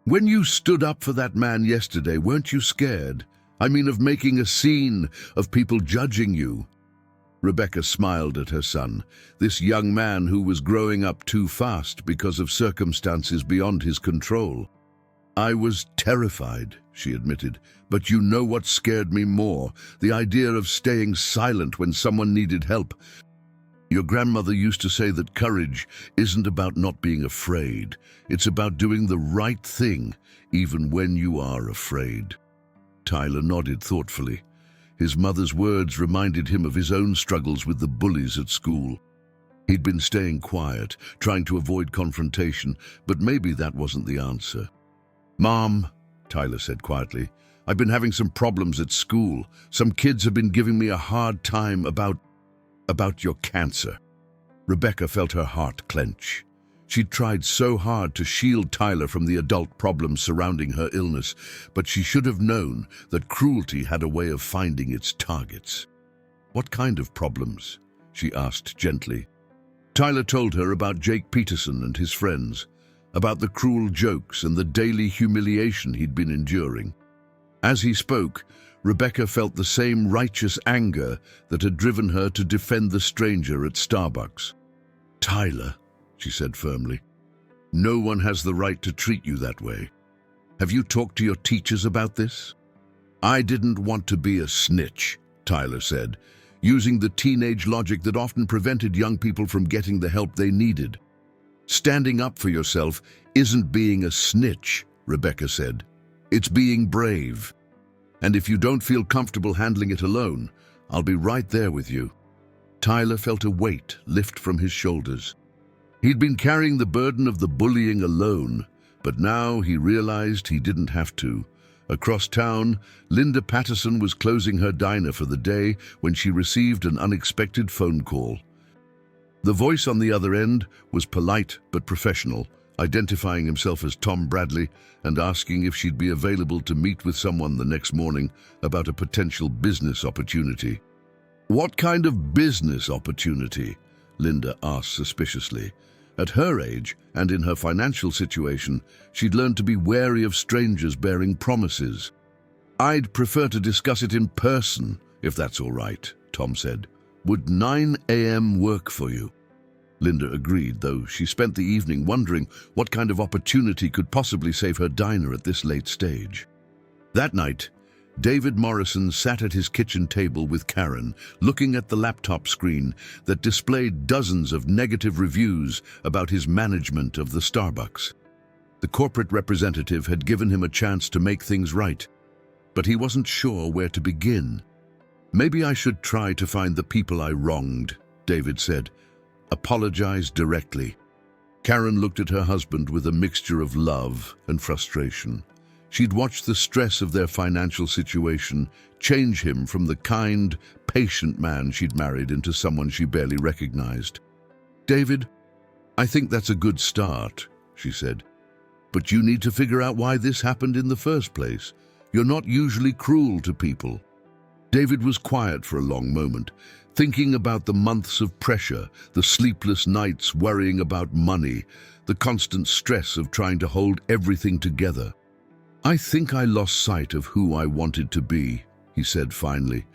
"When you stood up for that man yesterday, weren't you scared? I mean, of making a scene, of people judging you?" Rebecca smiled at her son, this young man who was growing up too fast because of circumstances beyond his control. "I was terrified," she admitted, "but you know what scared me more? The idea of staying silent when someone needed help. Your grandmother used to say that courage isn't about not being afraid. It's about doing the right thing, even when you are afraid." Tyler nodded thoughtfully. His mother's words reminded him of his own struggles with the bullies at school. He'd been staying quiet, trying to avoid confrontation, but maybe that wasn't the answer. "Mom," Tyler said quietly, "I've been having some problems at school. Some kids have been giving me a hard time about your cancer." Rebecca felt her heart clench. She'd tried so hard to shield Tyler from the adult problems surrounding her illness, but she should have known that cruelty had a way of finding its targets. "What kind of problems?" she asked gently. Tyler told her about Jake Peterson and his friends, about the cruel jokes and the daily humiliation he'd been enduring. As he spoke, Rebecca felt the same righteous anger that had driven her to defend the stranger at Starbucks. "Tyler," she said firmly, "no one has the right to treat you that way. Have you talked to your teachers about this?" "I didn't want to be a snitch," Tyler said, using the teenage logic that often prevented young people from getting the help they needed. "Standing up for yourself isn't being a snitch," Rebecca said. "It's being brave. And if you don't feel comfortable handling it alone, I'll be right there with you." Tyler felt a weight lift from his shoulders. He'd been carrying the burden of the bullying alone, but now he realized he didn't have to. Across town, Linda Patterson was closing her diner for the day when she received an unexpected phone call. The voice on the other end was polite but professional, identifying himself as Tom Bradley and asking if she'd be available to meet with someone the next morning about a potential business opportunity. "What kind of business opportunity?" Linda asked suspiciously. At her age, and in her financial situation, she'd learned to be wary of strangers bearing promises. "I'd prefer to discuss it in person, if that's all right," Tom said. "Would 9 a.m. work for you?" Linda agreed, though she spent the evening wondering what kind of opportunity could possibly save her diner at this late stage. That night, David Morrison sat at his kitchen table with Karen, looking at the laptop screen that displayed dozens of negative reviews about his management of the Starbucks. The corporate representative had given him a chance to make things right, but he wasn't sure where to begin. "Maybe I should try to find the people I wronged," David said. "Apologize directly." Karen looked at her husband with a mixture of love and frustration. She'd watched the stress of their financial situation change him from the kind, patient man she'd married into someone she barely recognized. "David, I think that's a good start," she said. "But you need to figure out why this happened in the first place. You're not usually cruel to people." David was quiet for a long moment, thinking about the months of pressure, the sleepless nights worrying about money, the constant stress of trying to hold everything together. "I think I lost sight of who I wanted to be," he said finally.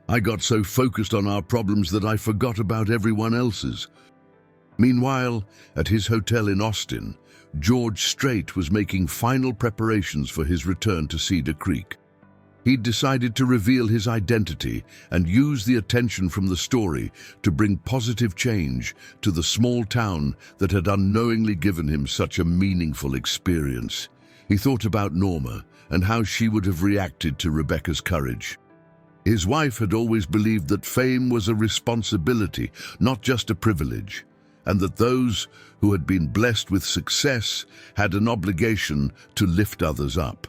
"I got so focused on our problems that I forgot about everyone else's." Meanwhile, at his hotel in Austin, George Strait was making final preparations for his return to Cedar Creek. He'd decided to reveal his identity and use the attention from the story to bring positive change to the small town that had unknowingly given him such a meaningful experience. He thought about Norma and how she would have reacted to Rebecca's courage. His wife had always believed that fame was a responsibility, not just a privilege, and that those who had been blessed with success had an obligation to lift others up.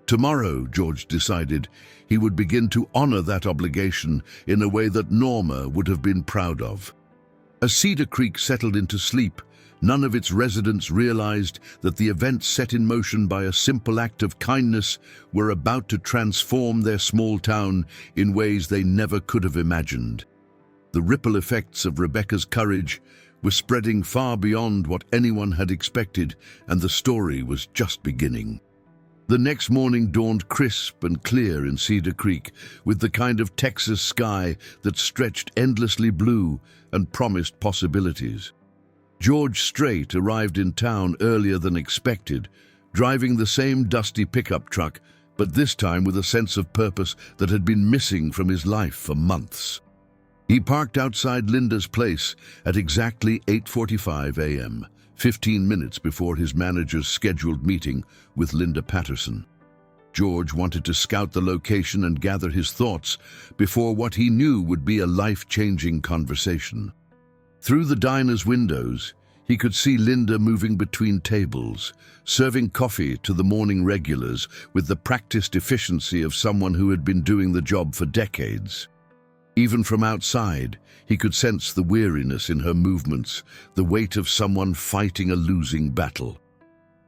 Tomorrow, George decided, he would begin to honor that obligation in a way that Norma would have been proud of. As Cedar Creek settled into sleep, none of its residents realized that the events set in motion by a simple act of kindness were about to transform their small town in ways they never could have imagined. The ripple effects of Rebecca's courage were spreading far beyond what anyone had expected, and the story was just beginning. The next morning dawned crisp and clear in Cedar Creek, with the kind of Texas sky that stretched endlessly blue and promised possibilities. George Strait arrived in town earlier than expected, driving the same dusty pickup truck, but this time with a sense of purpose that had been missing from his life for months. He parked outside Linda's place at exactly 8:45 a.m., 15 minutes before his manager's scheduled meeting with Linda Patterson. George wanted to scout the location and gather his thoughts before what he knew would be a life-changing conversation. Through the diner's windows, he could see Linda moving between tables, serving coffee to the morning regulars with the practiced efficiency of someone who had been doing the job for decades. Even from outside, he could sense the weariness in her movements, the weight of someone fighting a losing battle.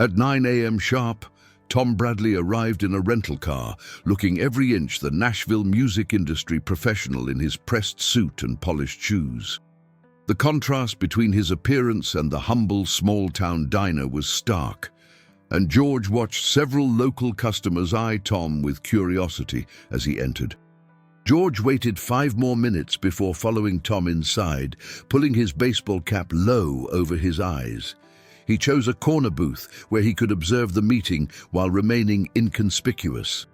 At 9 a.m. sharp, Tom Bradley arrived in a rental car, looking every inch the Nashville music industry professional in his pressed suit and polished shoes. The contrast between his appearance and the humble small-town diner was stark, and George watched several local customers eye Tom with curiosity as he entered. George waited 5 more minutes before following Tom inside, pulling his baseball cap low over his eyes. He chose a corner booth where he could observe the meeting while remaining inconspicuous.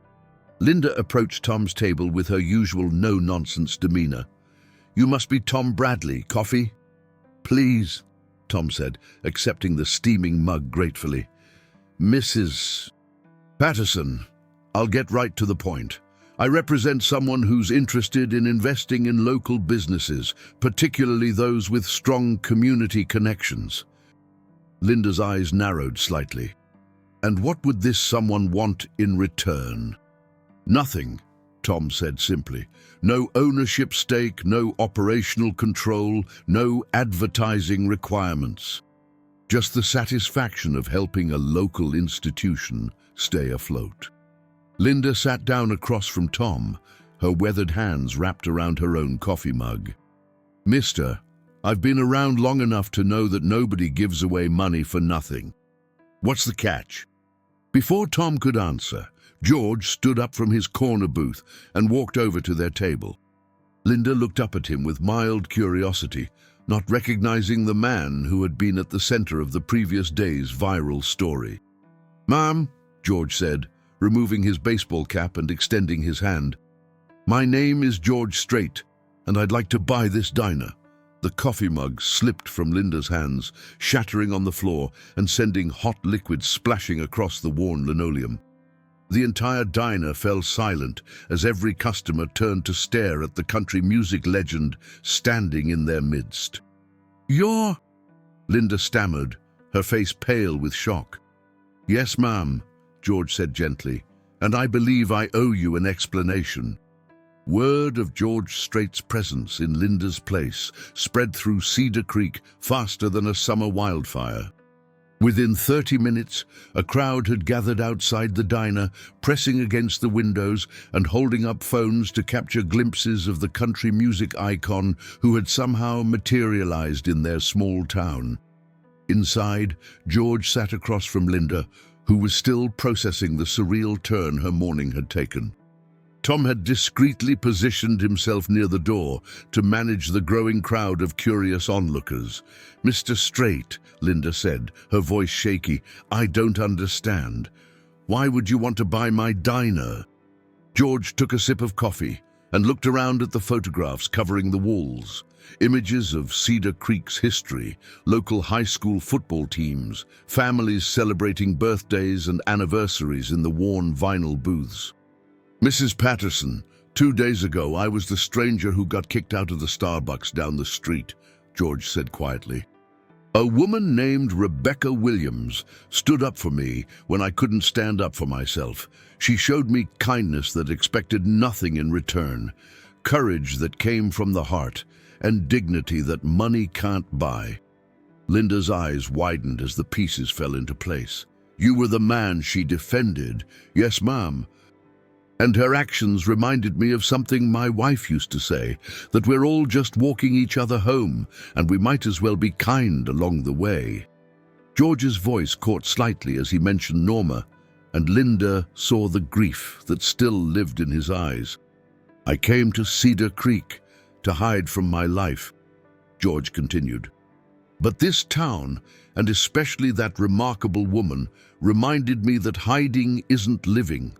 Linda approached Tom's table with her usual no-nonsense demeanor. "You must be Tom Bradley. Coffee?" "Please," Tom said, accepting the steaming mug gratefully. "Mrs. Patterson, I'll get right to the point. I represent someone who's interested in investing in local businesses, particularly those with strong community connections." Linda's eyes narrowed slightly. "And what would this someone want in return?" "Nothing," Tom said simply. "No ownership stake, no operational control, no advertising requirements. Just the satisfaction of helping a local institution stay afloat." Linda sat down across from Tom, her weathered hands wrapped around her own coffee mug. "Mister, I've been around long enough to know that nobody gives away money for nothing. What's the catch?" Before Tom could answer, George stood up from his corner booth and walked over to their table. Linda looked up at him with mild curiosity, not recognizing the man who had been at the center of the previous day's viral story. "Ma'am," George said, removing his baseball cap and extending his hand, "my name is George Strait, and I'd like to buy this diner." The coffee mug slipped from Linda's hands, shattering on the floor and sending hot liquid splashing across the worn linoleum. The entire diner fell silent as every customer turned to stare at the country music legend standing in their midst. "You're—" Linda stammered, her face pale with shock. "Yes, ma'am," George said gently, "and I believe I owe you an explanation." Word of George Strait's presence in Linda's place spread through Cedar Creek faster than a summer wildfire. Within 30 minutes, a crowd had gathered outside the diner, pressing against the windows and holding up phones to capture glimpses of the country music icon who had somehow materialized in their small town. Inside, George sat across from Linda, who was still processing the surreal turn her morning had taken. Tom had discreetly positioned himself near the door to manage the growing crowd of curious onlookers. "Mr. Strait," Linda said, her voice shaky, "I don't understand. Why would you want to buy my diner?" George took a sip of coffee and looked around at the photographs covering the walls. Images of Cedar Creek's history, local high school football teams, families celebrating birthdays and anniversaries in the worn vinyl booths. "Mrs. Patterson, 2 days ago I was the stranger who got kicked out of the Starbucks down the street," George said quietly. "A woman named Rebecca Williams stood up for me when I couldn't stand up for myself. She showed me kindness that expected nothing in return, courage that came from the heart, and dignity that money can't buy." Linda's eyes widened as the pieces fell into place. "You were the man she defended." "Yes, ma'am. And her actions reminded me of something my wife used to say, that we're all just walking each other home, and we might as well be kind along the way." George's voice caught slightly as he mentioned Norma, and Linda saw the grief that still lived in his eyes. "I came to Cedar Creek to hide from my life," George continued. "But this town, and especially that remarkable woman, reminded me that hiding isn't living.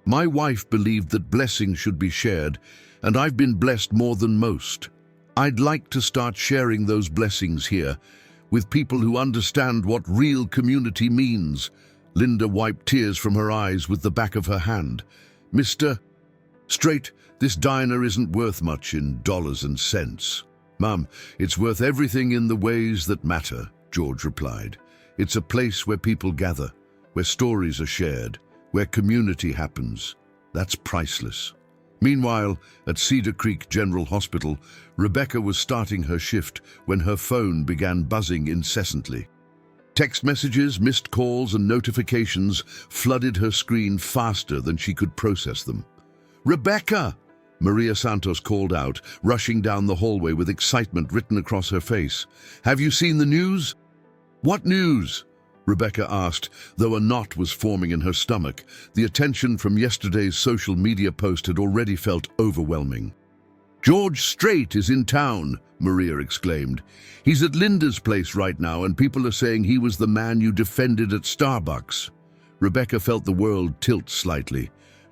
My wife believed that blessings should be shared, and I've been blessed more than most. I'd like to start sharing those blessings here, with people who understand what real community means." Linda wiped tears from her eyes with the back of her hand. "Mr. Strait, this diner isn't worth much in dollars and cents." "Ma'am, it's worth everything in the ways that matter," George replied. "It's a place where people gather, where stories are shared, where community happens. That's priceless." Meanwhile, at Cedar Creek General Hospital, Rebecca was starting her shift when her phone began buzzing incessantly. Text messages, missed calls, and notifications flooded her screen faster than she could process them. "Rebecca!" Maria Santos called out, rushing down the hallway with excitement written across her face. "Have you seen the news?" "What news?" Rebecca asked, though a knot was forming in her stomach. The attention from yesterday's social media post had already felt overwhelming. "George Strait is in town," Maria exclaimed. "He's at Linda's place right now, and people are saying he was the man you defended at Starbucks." Rebecca felt the world tilt slightly.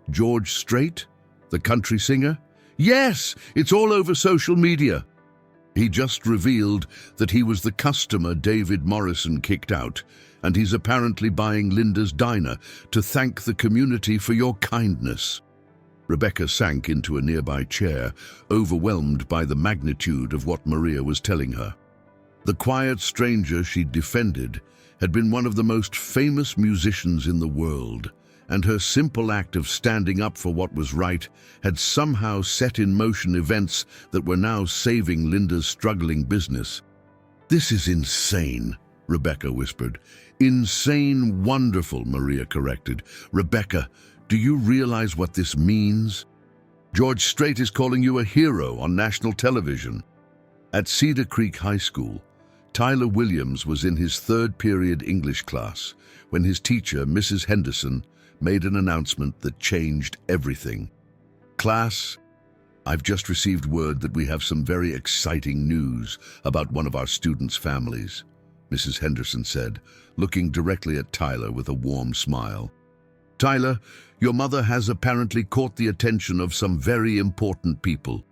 "George Strait? The country singer?" "Yes, it's all over social media." "He just revealed that he was the customer David Morrison kicked out, and he's apparently buying Linda's diner to thank the community for your kindness." Rebecca sank into a nearby chair, overwhelmed by the magnitude of what Maria was telling her. The quiet stranger she'd defended had been one of the most famous musicians in the world, and her simple act of standing up for what was right had somehow set in motion events that were now saving Linda's struggling business. "This is insane," Rebecca whispered. "Insane wonderful," Maria corrected. "Rebecca, do you realize what this means? George Strait is calling you a hero on national television." At Cedar Creek High School, Tyler Williams was in his third period English class when his teacher, Mrs. Henderson, made an announcement that changed everything. "Class, I've just received word that we have some very exciting news about one of our students' families," Mrs. Henderson said, looking directly at Tyler with a warm smile. "Tyler, your mother has apparently caught the attention of some very important people."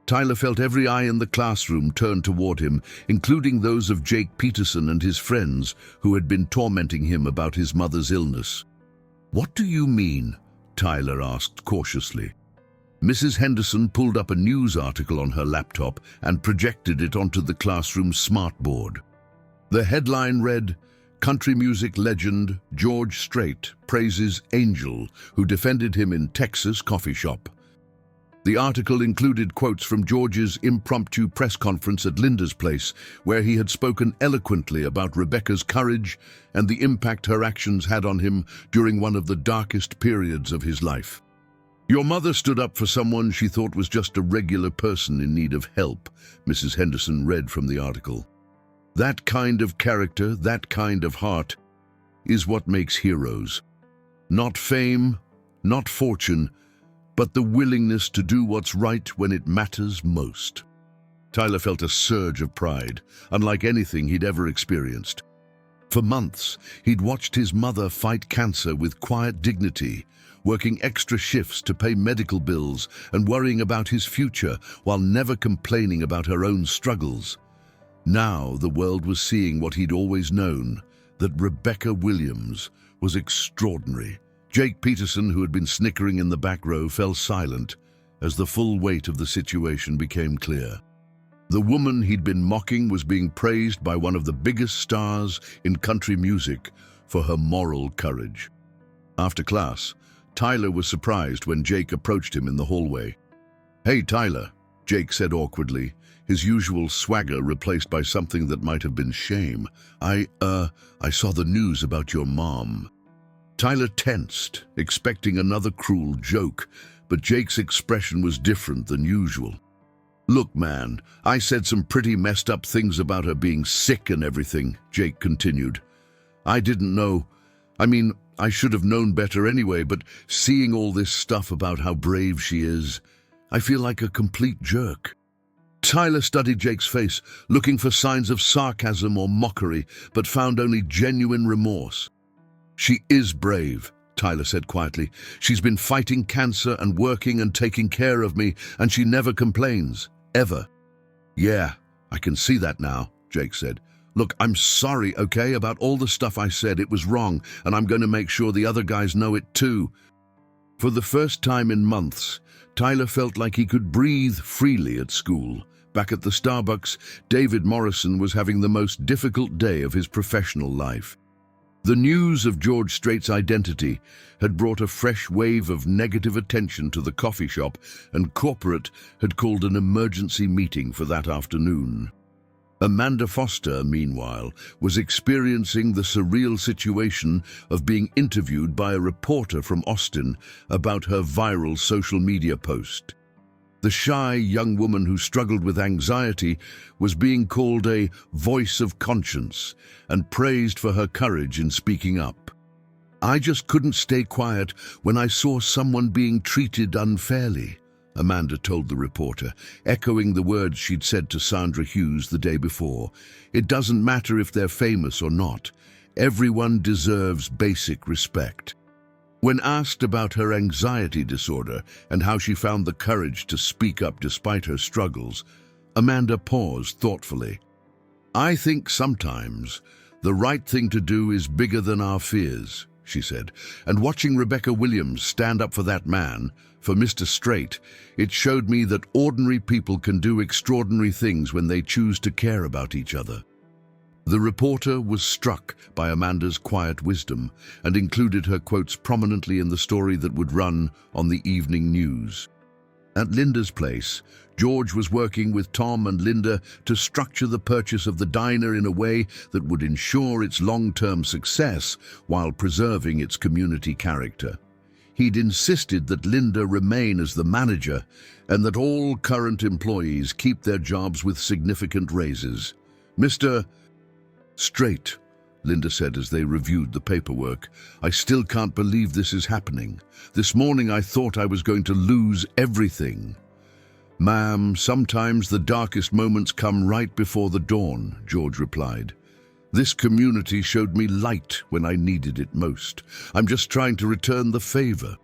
Tyler felt every eye in the classroom turn toward him, including those of Jake Peterson and his friends who had been tormenting him about his mother's illness. "What do you mean?" Tyler asked cautiously. Mrs. Henderson pulled up a news article on her laptop and projected it onto the classroom smartboard. The headline read, "Country music legend George Strait praises Angel, who defended him in Texas coffee shop." The article included quotes from George's impromptu press conference at Linda's place, where he had spoken eloquently about Rebecca's courage and the impact her actions had on him during one of the darkest periods of his life. "Your mother stood up for someone she thought was just a regular person in need of help," Mrs. Henderson read from the article. "That kind of character, that kind of heart, is what makes heroes. Not fame, not fortune, but the willingness to do what's right when it matters most. Tyler felt a surge of pride, unlike anything he'd ever experienced. For months, he'd watched his mother fight cancer with quiet dignity, working extra shifts to pay medical bills and worrying about his future while never complaining about her own struggles. Now the world was seeing what he'd always known, that Rebecca Williams was extraordinary. Jake Peterson, who had been snickering in the back row, fell silent as the full weight of the situation became clear. The woman he'd been mocking was being praised by one of the biggest stars in country music for her moral courage. After class, Tyler was surprised when Jake approached him in the hallway. "Hey, Tyler," Jake said awkwardly, his usual swagger replaced by something that might have been shame. I saw the news about your mom." Tyler tensed, expecting another cruel joke, but Jake's expression was different than usual. "Look, man, I said some pretty messed up things about her being sick and everything," Jake continued. "I didn't know. I should have known better anyway, but seeing all this stuff about how brave she is, I feel like a complete jerk." Tyler studied Jake's face, looking for signs of sarcasm or mockery, but found only genuine remorse. "She is brave," Tyler said quietly. "She's been fighting cancer and working and taking care of me, and she never complains. Ever." "Yeah, I can see that now," Jake said. "Look, I'm sorry, okay, about all the stuff I said. It was wrong, and I'm going to make sure the other guys know it too." For the first time in months, Tyler felt like he could breathe freely at school. Back at the Starbucks, David Morrison was having the most difficult day of his professional life. The news of George Strait's identity had brought a fresh wave of negative attention to the coffee shop, and corporate had called an emergency meeting for that afternoon. Amanda Foster, meanwhile, was experiencing the surreal situation of being interviewed by a reporter from Austin about her viral social media post. The shy young woman who struggled with anxiety was being called a voice of conscience and praised for her courage in speaking up. "I just couldn't stay quiet when I saw someone being treated unfairly," Amanda told the reporter, echoing the words she'd said to Sandra Hughes the day before. "It doesn't matter if they're famous or not. Everyone deserves basic respect." When asked about her anxiety disorder and how she found the courage to speak up despite her struggles, Amanda paused thoughtfully. "I think sometimes the right thing to do is bigger than our fears," she said. "And watching Rebecca Williams stand up for that man, for Mr. Strait, it showed me that ordinary people can do extraordinary things when they choose to care about each other." The reporter was struck by Amanda's quiet wisdom and included her quotes prominently in the story that would run on the evening news. At Linda's place, George was working with Tom and Linda to structure the purchase of the diner in a way that would ensure its long-term success while preserving its community character. He'd insisted that Linda remain as the manager and that all current employees keep their jobs with significant raises. "Mr. Strait," Linda said as they reviewed the paperwork, "I still can't believe this is happening. This morning I thought I was going to lose everything." "Ma'am, sometimes the darkest moments come right before the dawn," George replied. "This community showed me light when I needed it most. I'm just trying to return the favor."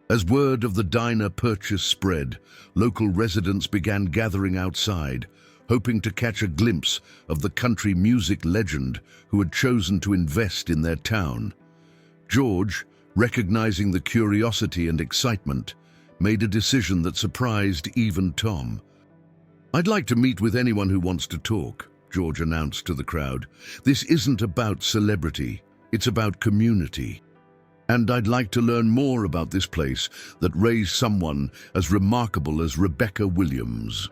As word of the diner purchase spread, local residents began gathering outside, hoping to catch a glimpse of the country music legend who had chosen to invest in their town. George, recognizing the curiosity and excitement, made a decision that surprised even Tom. "I'd like to meet with anyone who wants to talk," George announced to the crowd. "This isn't about celebrity, it's about community. And I'd like to learn more about this place that raised someone as remarkable as Rebecca Williams."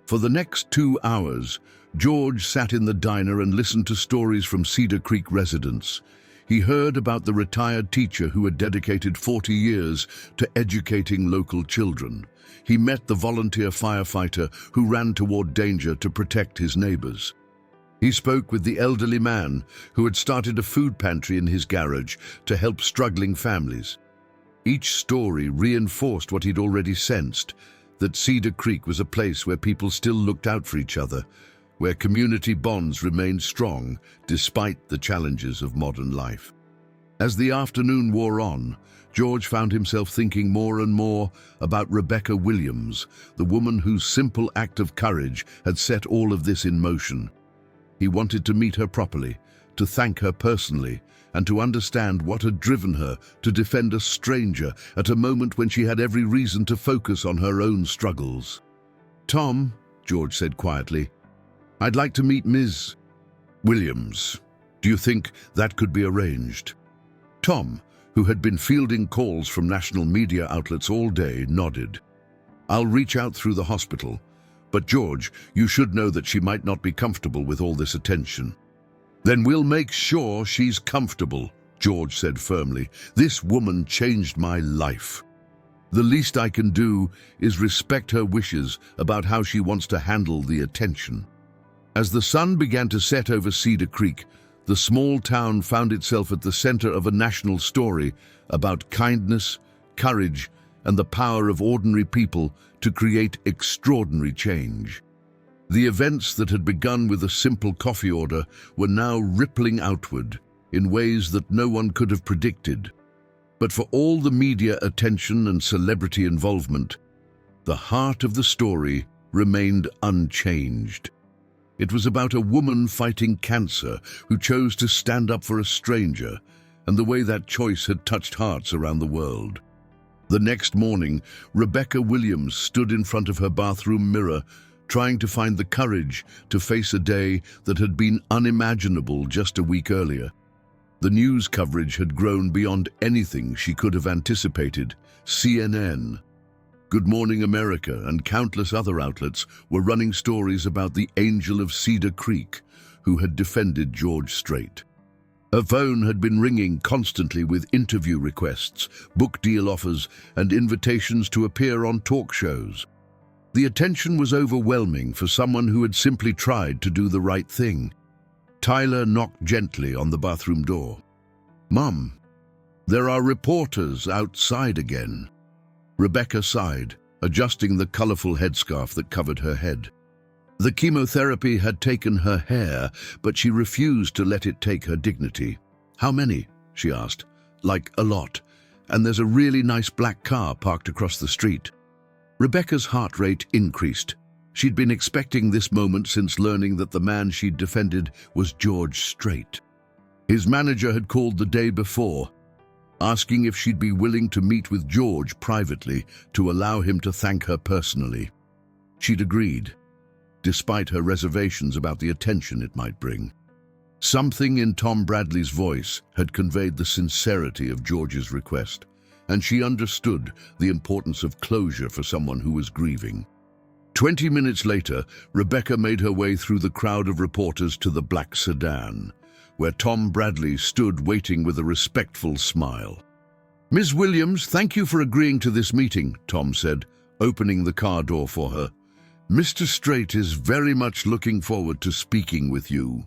For the next 2 hours, George sat in the diner and listened to stories from Cedar Creek residents. He heard about the retired teacher who had dedicated 40 years to educating local children. He met the volunteer firefighter who ran toward danger to protect his neighbors. He spoke with the elderly man who had started a food pantry in his garage to help struggling families. Each story reinforced what he'd already sensed, that Cedar Creek was a place where people still looked out for each other, where community bonds remained strong despite the challenges of modern life. As the afternoon wore on, George found himself thinking more and more about Rebecca Williams, the woman whose simple act of courage had set all of this in motion. He wanted to meet her properly, to thank her personally, and to understand what had driven her to defend a stranger at a moment when she had every reason to focus on her own struggles. "Tom," George said quietly, "I'd like to meet Ms. Williams. Do you think that could be arranged?" Tom, who had been fielding calls from national media outlets all day, nodded. "I'll reach out through the hospital. But George, you should know that she might not be comfortable with all this attention." "Then we'll make sure she's comfortable," George said firmly. "This woman changed my life. The least I can do is respect her wishes about how she wants to handle the attention." As the sun began to set over Cedar Creek, the small town found itself at the center of a national story about kindness, courage, and the power of ordinary people to create extraordinary change. The events that had begun with a simple coffee order were now rippling outward in ways that no one could have predicted. But for all the media attention and celebrity involvement, the heart of the story remained unchanged. It was about a woman fighting cancer who chose to stand up for a stranger, and the way that choice had touched hearts around the world. The next morning, Rebecca Williams stood in front of her bathroom mirror, trying to find the courage to face a day that had been unimaginable just a week earlier. The news coverage had grown beyond anything she could have anticipated. CNN, Good Morning America, and countless other outlets were running stories about the Angel of Cedar Creek, who had defended George Strait. Her phone had been ringing constantly with interview requests, book deal offers, and invitations to appear on talk shows. The attention was overwhelming for someone who had simply tried to do the right thing. Tyler knocked gently on the bathroom door. "Mum, there are reporters outside again." Rebecca sighed, adjusting the colorful headscarf that covered her head. The chemotherapy had taken her hair, but she refused to let it take her dignity. "How many?" she asked. "Like a lot. And there's a really nice black car parked across the street." Rebecca's heart rate increased. She'd been expecting this moment since learning that the man she'd defended was George Strait. His manager had called the day before, asking if she'd be willing to meet with George privately to allow him to thank her personally. She'd agreed, despite her reservations about the attention it might bring. Something in Tom Bradley's voice had conveyed the sincerity of George's request, and she understood the importance of closure for someone who was grieving. 20 minutes later, Rebecca made her way through the crowd of reporters to the black sedan, where Tom Bradley stood waiting with a respectful smile. "Ms. Williams, thank you for agreeing to this meeting," Tom said, opening the car door for her. "Mr. Strait is very much looking forward to speaking with you."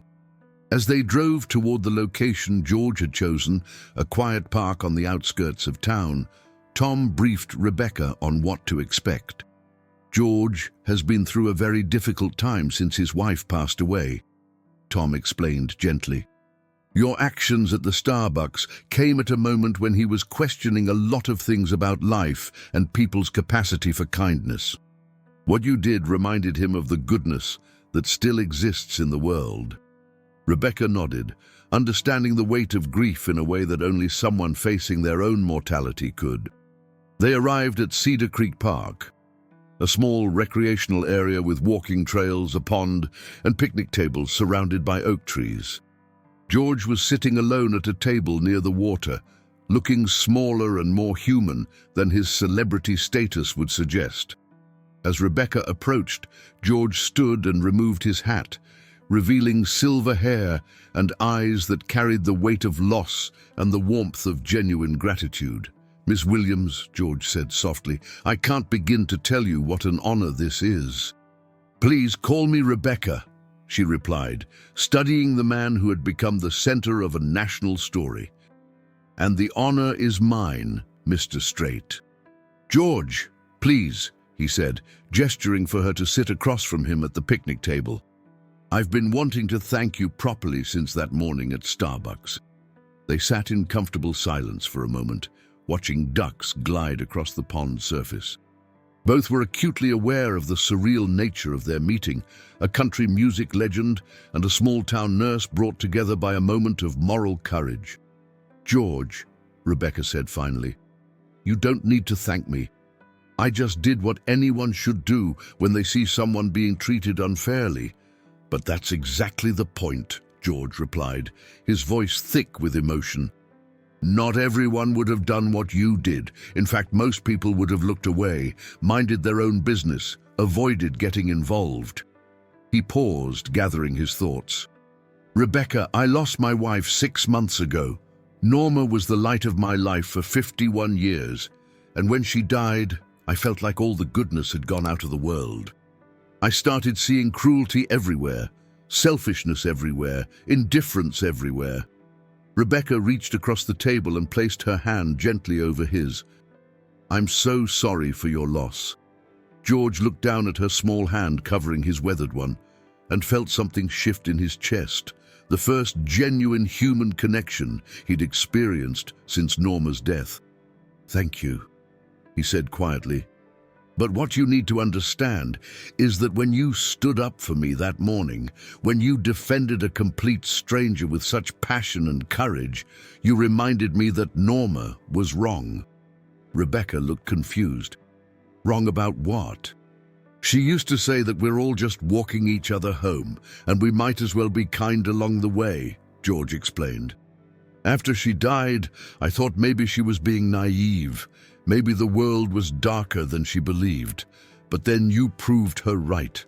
As they drove toward the location George had chosen, a quiet park on the outskirts of town, Tom briefed Rebecca on what to expect. "George has been through a very difficult time since his wife passed away," Tom explained gently. "Your actions at the Starbucks came at a moment when he was questioning a lot of things about life and people's capacity for kindness. What you did reminded him of the goodness that still exists in the world." Rebecca nodded, understanding the weight of grief in a way that only someone facing their own mortality could. They arrived at Cedar Creek Park, a small recreational area with walking trails, a pond, and picnic tables surrounded by oak trees. George was sitting alone at a table near the water, looking smaller and more human than his celebrity status would suggest. As Rebecca approached, George stood and removed his hat, revealing silver hair and eyes that carried the weight of loss and the warmth of genuine gratitude. "Miss Williams," George said softly, "I can't begin to tell you what an honor this is." "Please call me Rebecca," she replied, studying the man who had become the center of a national story. "And the honor is mine," Mr. Strait. "George, please," he said, gesturing for her to sit across from him at the picnic table. "I've been wanting to thank you properly since that morning at Starbucks." They sat in comfortable silence for a moment, watching ducks glide across the pond surface. Both were acutely aware of the surreal nature of their meeting, a country music legend and a small-town nurse brought together by a moment of moral courage. "George," Rebecca said finally, "you don't need to thank me. I just did what anyone should do when they see someone being treated unfairly." "But that's exactly the point," George replied, his voice thick with emotion. "Not everyone would have done what you did. In fact, most people would have looked away, minded their own business, avoided getting involved." He paused, gathering his thoughts. "Rebecca, I lost my wife 6 months ago. Norma was the light of my life for 51 years, and when she died, I felt like all the goodness had gone out of the world. I started seeing cruelty everywhere, selfishness everywhere, indifference everywhere." Rebecca reached across the table and placed her hand gently over his. "I'm so sorry for your loss." George looked down at her small hand covering his weathered one and felt something shift in his chest, the first genuine human connection he'd experienced since Norma's death. "Thank you," he said quietly. "But what you need to understand is that when you stood up for me that morning, when you defended a complete stranger with such passion and courage, you reminded me that Norma was wrong." Rebecca looked confused. "Wrong about what?" "She used to say that we're all just walking each other home, and we might as well be kind along the way," George explained. "After she died, I thought maybe she was being naive. Maybe the world was darker than she believed. But then you proved her right.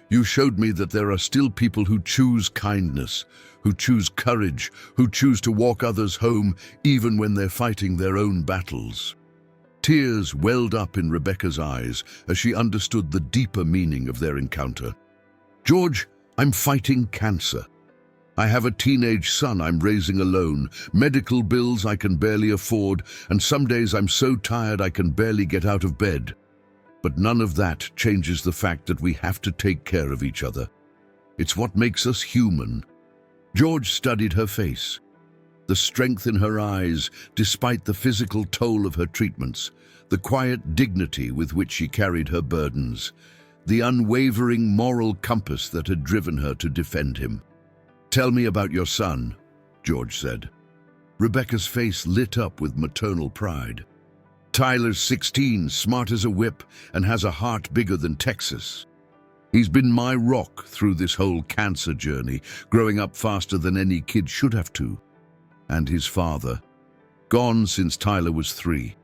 You showed me that there are still people who choose kindness, who choose courage, who choose to walk others home even when they're fighting their own battles." Tears welled up in Rebecca's eyes as she understood the deeper meaning of their encounter. "George, I'm fighting cancer. I have a teenage son I'm raising alone, medical bills I can barely afford, and some days I'm so tired I can barely get out of bed. But none of that changes the fact that we have to take care of each other. It's what makes us human." George studied her face, the strength in her eyes despite the physical toll of her treatments, the quiet dignity with which she carried her burdens, the unwavering moral compass that had driven her to defend him. "Tell me about your son," George said. Rebecca's face lit up with maternal pride. "Tyler's 16, smart as a whip, and has a heart bigger than Texas. He's been my rock through this whole cancer journey, growing up faster than any kid should have to. And his father, gone since Tyler was 3,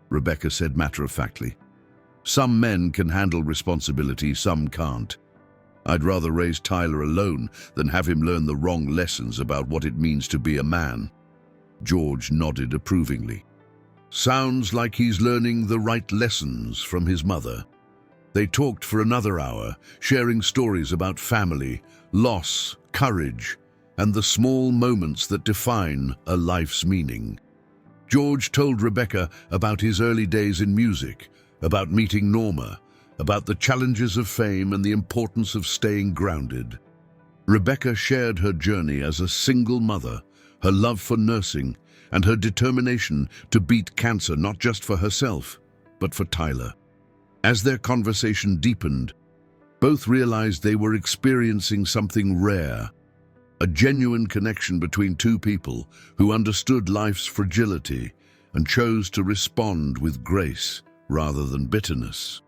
Rebecca said matter-of-factly. "Some men can handle responsibility, some can't. I'd rather raise Tyler alone than have him learn the wrong lessons about what it means to be a man." George nodded approvingly. "Sounds like he's learning the right lessons from his mother." They talked for another hour, sharing stories about family, loss, courage, and the small moments that define a life's meaning. George told Rebecca about his early days in music, about meeting Norma, about the challenges of fame and the importance of staying grounded. Rebecca shared her journey as a single mother, her love for nursing, and her determination to beat cancer not just for herself, but for Tyler. As their conversation deepened, both realized they were experiencing something rare, a genuine connection between two people who understood life's fragility and chose to respond with grace rather than bitterness.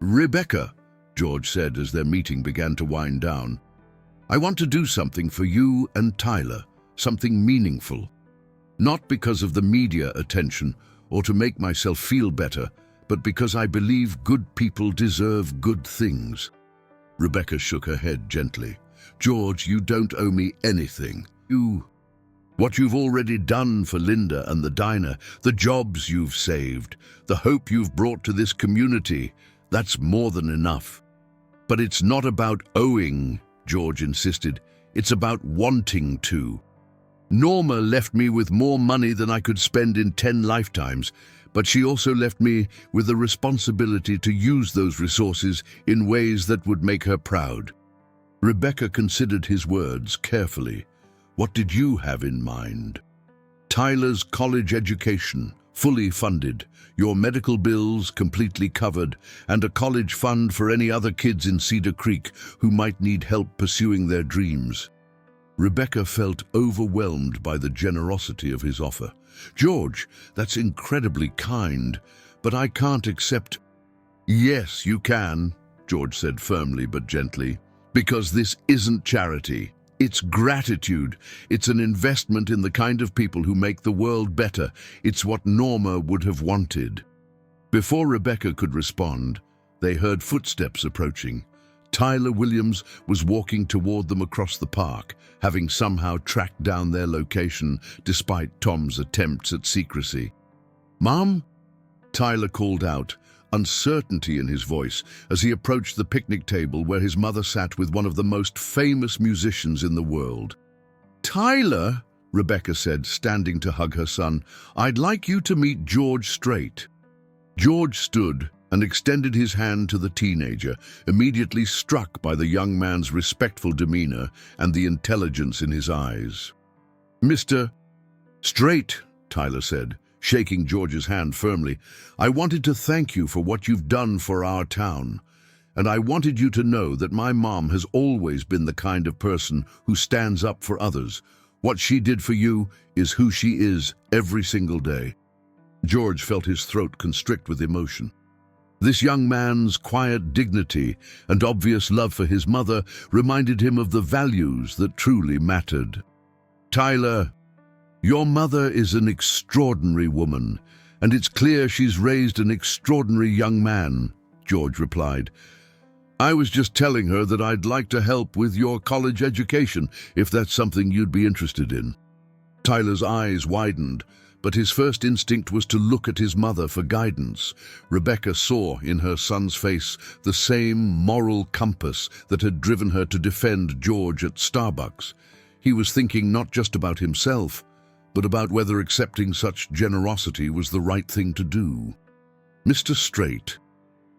"Rebecca," George said as their meeting began to wind down, "I want to do something for you and Tyler, something meaningful. Not because of the media attention or to make myself feel better, but because I believe good people deserve good things." Rebecca shook her head gently. "George, you don't owe me anything. What you've already done for Linda and the diner, the jobs you've saved, the hope you've brought to this community, that's more than enough." "But it's not about owing," George insisted. "It's about wanting to. Norma left me with more money than I could spend in 10 lifetimes, but she also left me with the responsibility to use those resources in ways that would make her proud. Rebecca considered his words carefully. What did you have in mind? Tyler's college education, fully funded, your medical bills completely covered, and a college fund for any other kids in Cedar Creek who might need help pursuing their dreams. Rebecca felt overwhelmed by the generosity of his offer. George, that's incredibly kind, but I can't accept. Yes, you can, George said firmly but gently, because this isn't charity. It's gratitude. It's an investment in the kind of people who make the world better. It's what Norma would have wanted. Before Rebecca could respond, they heard footsteps approaching. Tyler Williams was walking toward them across the park, having somehow tracked down their location despite Tom's attempts at secrecy. "Mom?" Tyler called out, uncertainty in his voice as he approached the picnic table where his mother sat with one of the most famous musicians in the world. "Tyler," Rebecca said, standing to hug her son, "I'd like you to meet George Strait." George stood and extended his hand to the teenager, immediately struck by the young man's respectful demeanor and the intelligence in his eyes. "Mr. Strait," Tyler said, shaking George's hand firmly, "I wanted to thank you for what you've done for our town. And I wanted you to know that my mom has always been the kind of person who stands up for others. What she did for you is who she is every single day." George felt his throat constrict with emotion. This young man's quiet dignity and obvious love for his mother reminded him of the values that truly mattered. "Tyler, your mother is an extraordinary woman, and it's clear she's raised an extraordinary young man," George replied. "I was just telling her that I'd like to help with your college education, if that's something you'd be interested in." Tyler's eyes widened, but his first instinct was to look at his mother for guidance. Rebecca saw in her son's face the same moral compass that had driven her to defend George at Starbucks. He was thinking not just about himself, but about whether accepting such generosity was the right thing to do. "Mr. Strait,"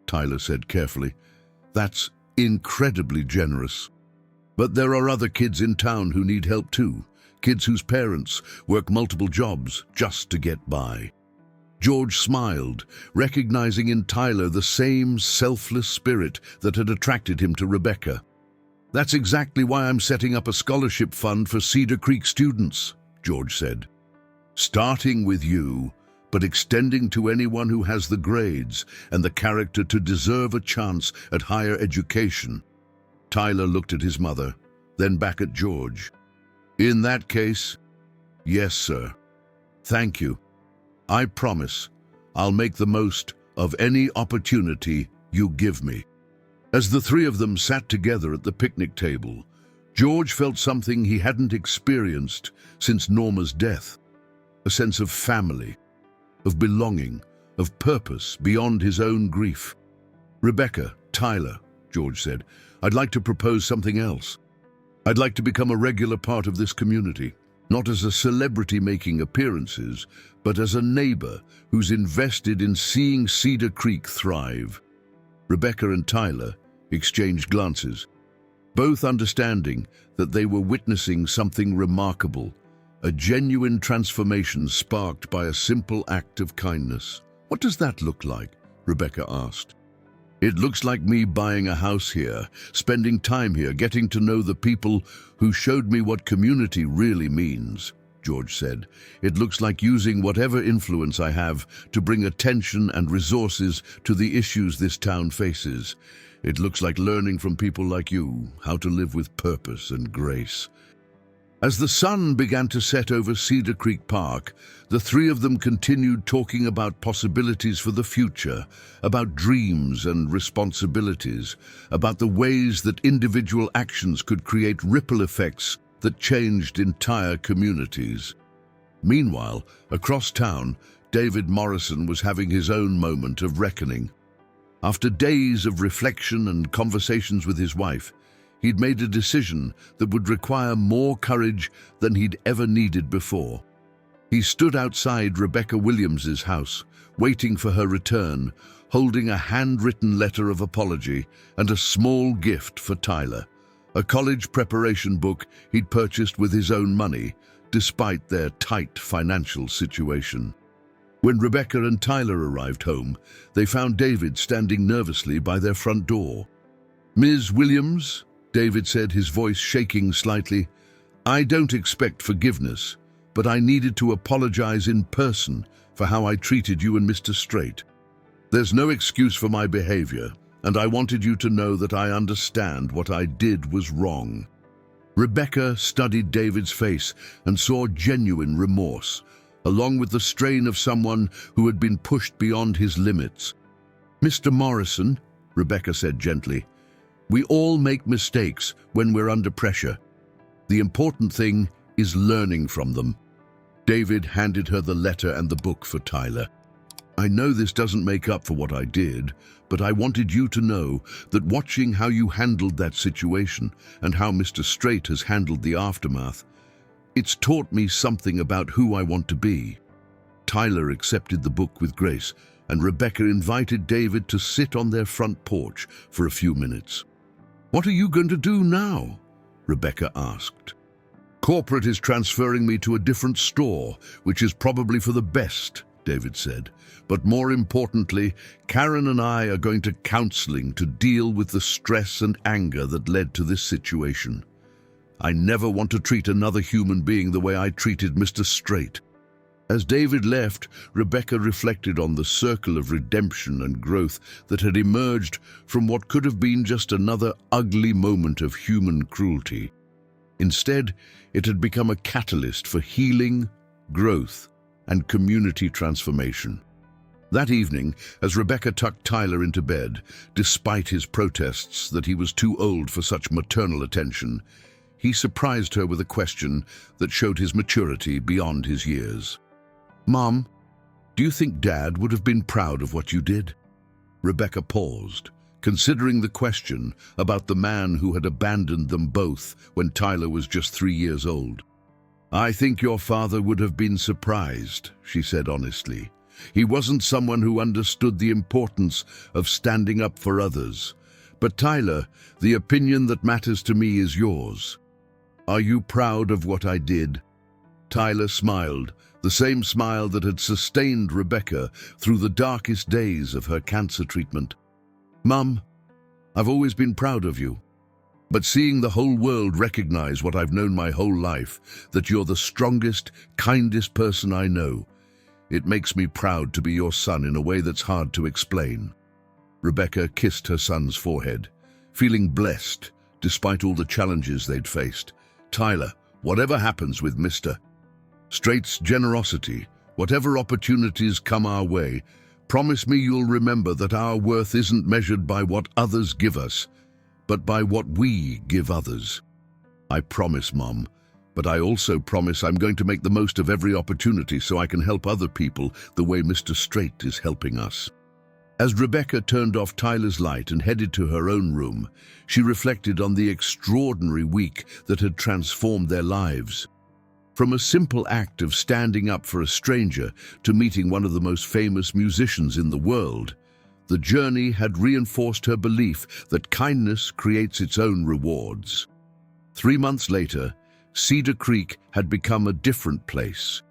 Tyler said carefully, "that's incredibly generous. But there are other kids in town who need help too. Kids whose parents work multiple jobs just to get by." George smiled, recognizing in Tyler the same selfless spirit that had attracted him to Rebecca. "That's exactly why I'm setting up a scholarship fund for Cedar Creek students," George said. "Starting with you, but extending to anyone who has the grades and the character to deserve a chance at higher education." Tyler looked at his mother, then back at George. "In that case, yes, sir. Thank you. I promise I'll make the most of any opportunity you give me." As the three of them sat together at the picnic table, George felt something he hadn't experienced since Norma's death. A sense of family, of belonging, of purpose beyond his own grief. "Rebecca, Tyler," George said, "I'd like to propose something else. I'd like to become a regular part of this community, not as a celebrity making appearances, but as a neighbor who's invested in seeing Cedar Creek thrive." Rebecca and Tyler exchanged glances, both understanding that they were witnessing something remarkable, a genuine transformation sparked by a simple act of kindness. "What does that look like?" Rebecca asked. "It looks like me buying a house here, spending time here, getting to know the people who showed me what community really means," George said. "It looks like using whatever influence I have to bring attention and resources to the issues this town faces. It looks like learning from people like you how to live with purpose and grace." As the sun began to set over Cedar Creek Park, the three of them continued talking about possibilities for the future, about dreams and responsibilities, about the ways that individual actions could create ripple effects that changed entire communities. Meanwhile, across town, David Morrison was having his own moment of reckoning. After days of reflection and conversations with his wife, he'd made a decision that would require more courage than he'd ever needed before. He stood outside Rebecca Williams's house, waiting for her return, holding a handwritten letter of apology and a small gift for Tyler, a college preparation book he'd purchased with his own money, despite their tight financial situation. When Rebecca and Tyler arrived home, they found David standing nervously by their front door. "Ms. Williams," David said, his voice shaking slightly, "I don't expect forgiveness, but I needed to apologize in person for how I treated you and Mr. Strait. There's no excuse for my behavior, and I wanted you to know that I understand what I did was wrong." Rebecca studied David's face and saw genuine remorse, along with the strain of someone who had been pushed beyond his limits. "Mr. Morrison," Rebecca said gently, "we all make mistakes when we're under pressure. The important thing is learning from them." David handed her the letter and the book for Tyler. "I know this doesn't make up for what I did, but I wanted you to know that watching how you handled that situation and how Mr. Strait has handled the aftermath, it's taught me something about who I want to be." Tyler accepted the book with grace, and Rebecca invited David to sit on their front porch for a few minutes. "What are you going to do now?" Rebecca asked. "Corporate is transferring me to a different store, which is probably for the best," David said. "But more importantly, Karen and I are going to counseling to deal with the stress and anger that led to this situation. I never want to treat another human being the way I treated Mr. Strait." As David left, Rebecca reflected on the circle of redemption and growth that had emerged from what could have been just another ugly moment of human cruelty. Instead, it had become a catalyst for healing, growth, and community transformation. That evening, as Rebecca tucked Tyler into bed, despite his protests that he was too old for such maternal attention, he surprised her with a question that showed his maturity beyond his years. "Mom, do you think Dad would have been proud of what you did?" Rebecca paused, considering the question about the man who had abandoned them both when Tyler was just 3 years old. "I think your father would have been surprised," she said honestly. "He wasn't someone who understood the importance of standing up for others. But Tyler, the opinion that matters to me is yours. Are you proud of what I did?" Tyler smiled, the same smile that had sustained Rebecca through the darkest days of her cancer treatment. "Mum, I've always been proud of you. But seeing the whole world recognize what I've known my whole life, that you're the strongest, kindest person I know, it makes me proud to be your son in a way that's hard to explain." Rebecca kissed her son's forehead, feeling blessed despite all the challenges they'd faced. "Tyler, whatever happens with Mr. Strait's generosity, whatever opportunities come our way, promise me you'll remember that our worth isn't measured by what others give us, but by what we give others." "I promise, Mom, but I also promise I'm going to make the most of every opportunity so I can help other people the way Mr. Strait is helping us." As Rebecca turned off Tyler's light and headed to her own room, she reflected on the extraordinary week that had transformed their lives. From a simple act of standing up for a stranger to meeting one of the most famous musicians in the world, the journey had reinforced her belief that kindness creates its own rewards. 3 months later, Cedar Creek had become a different place.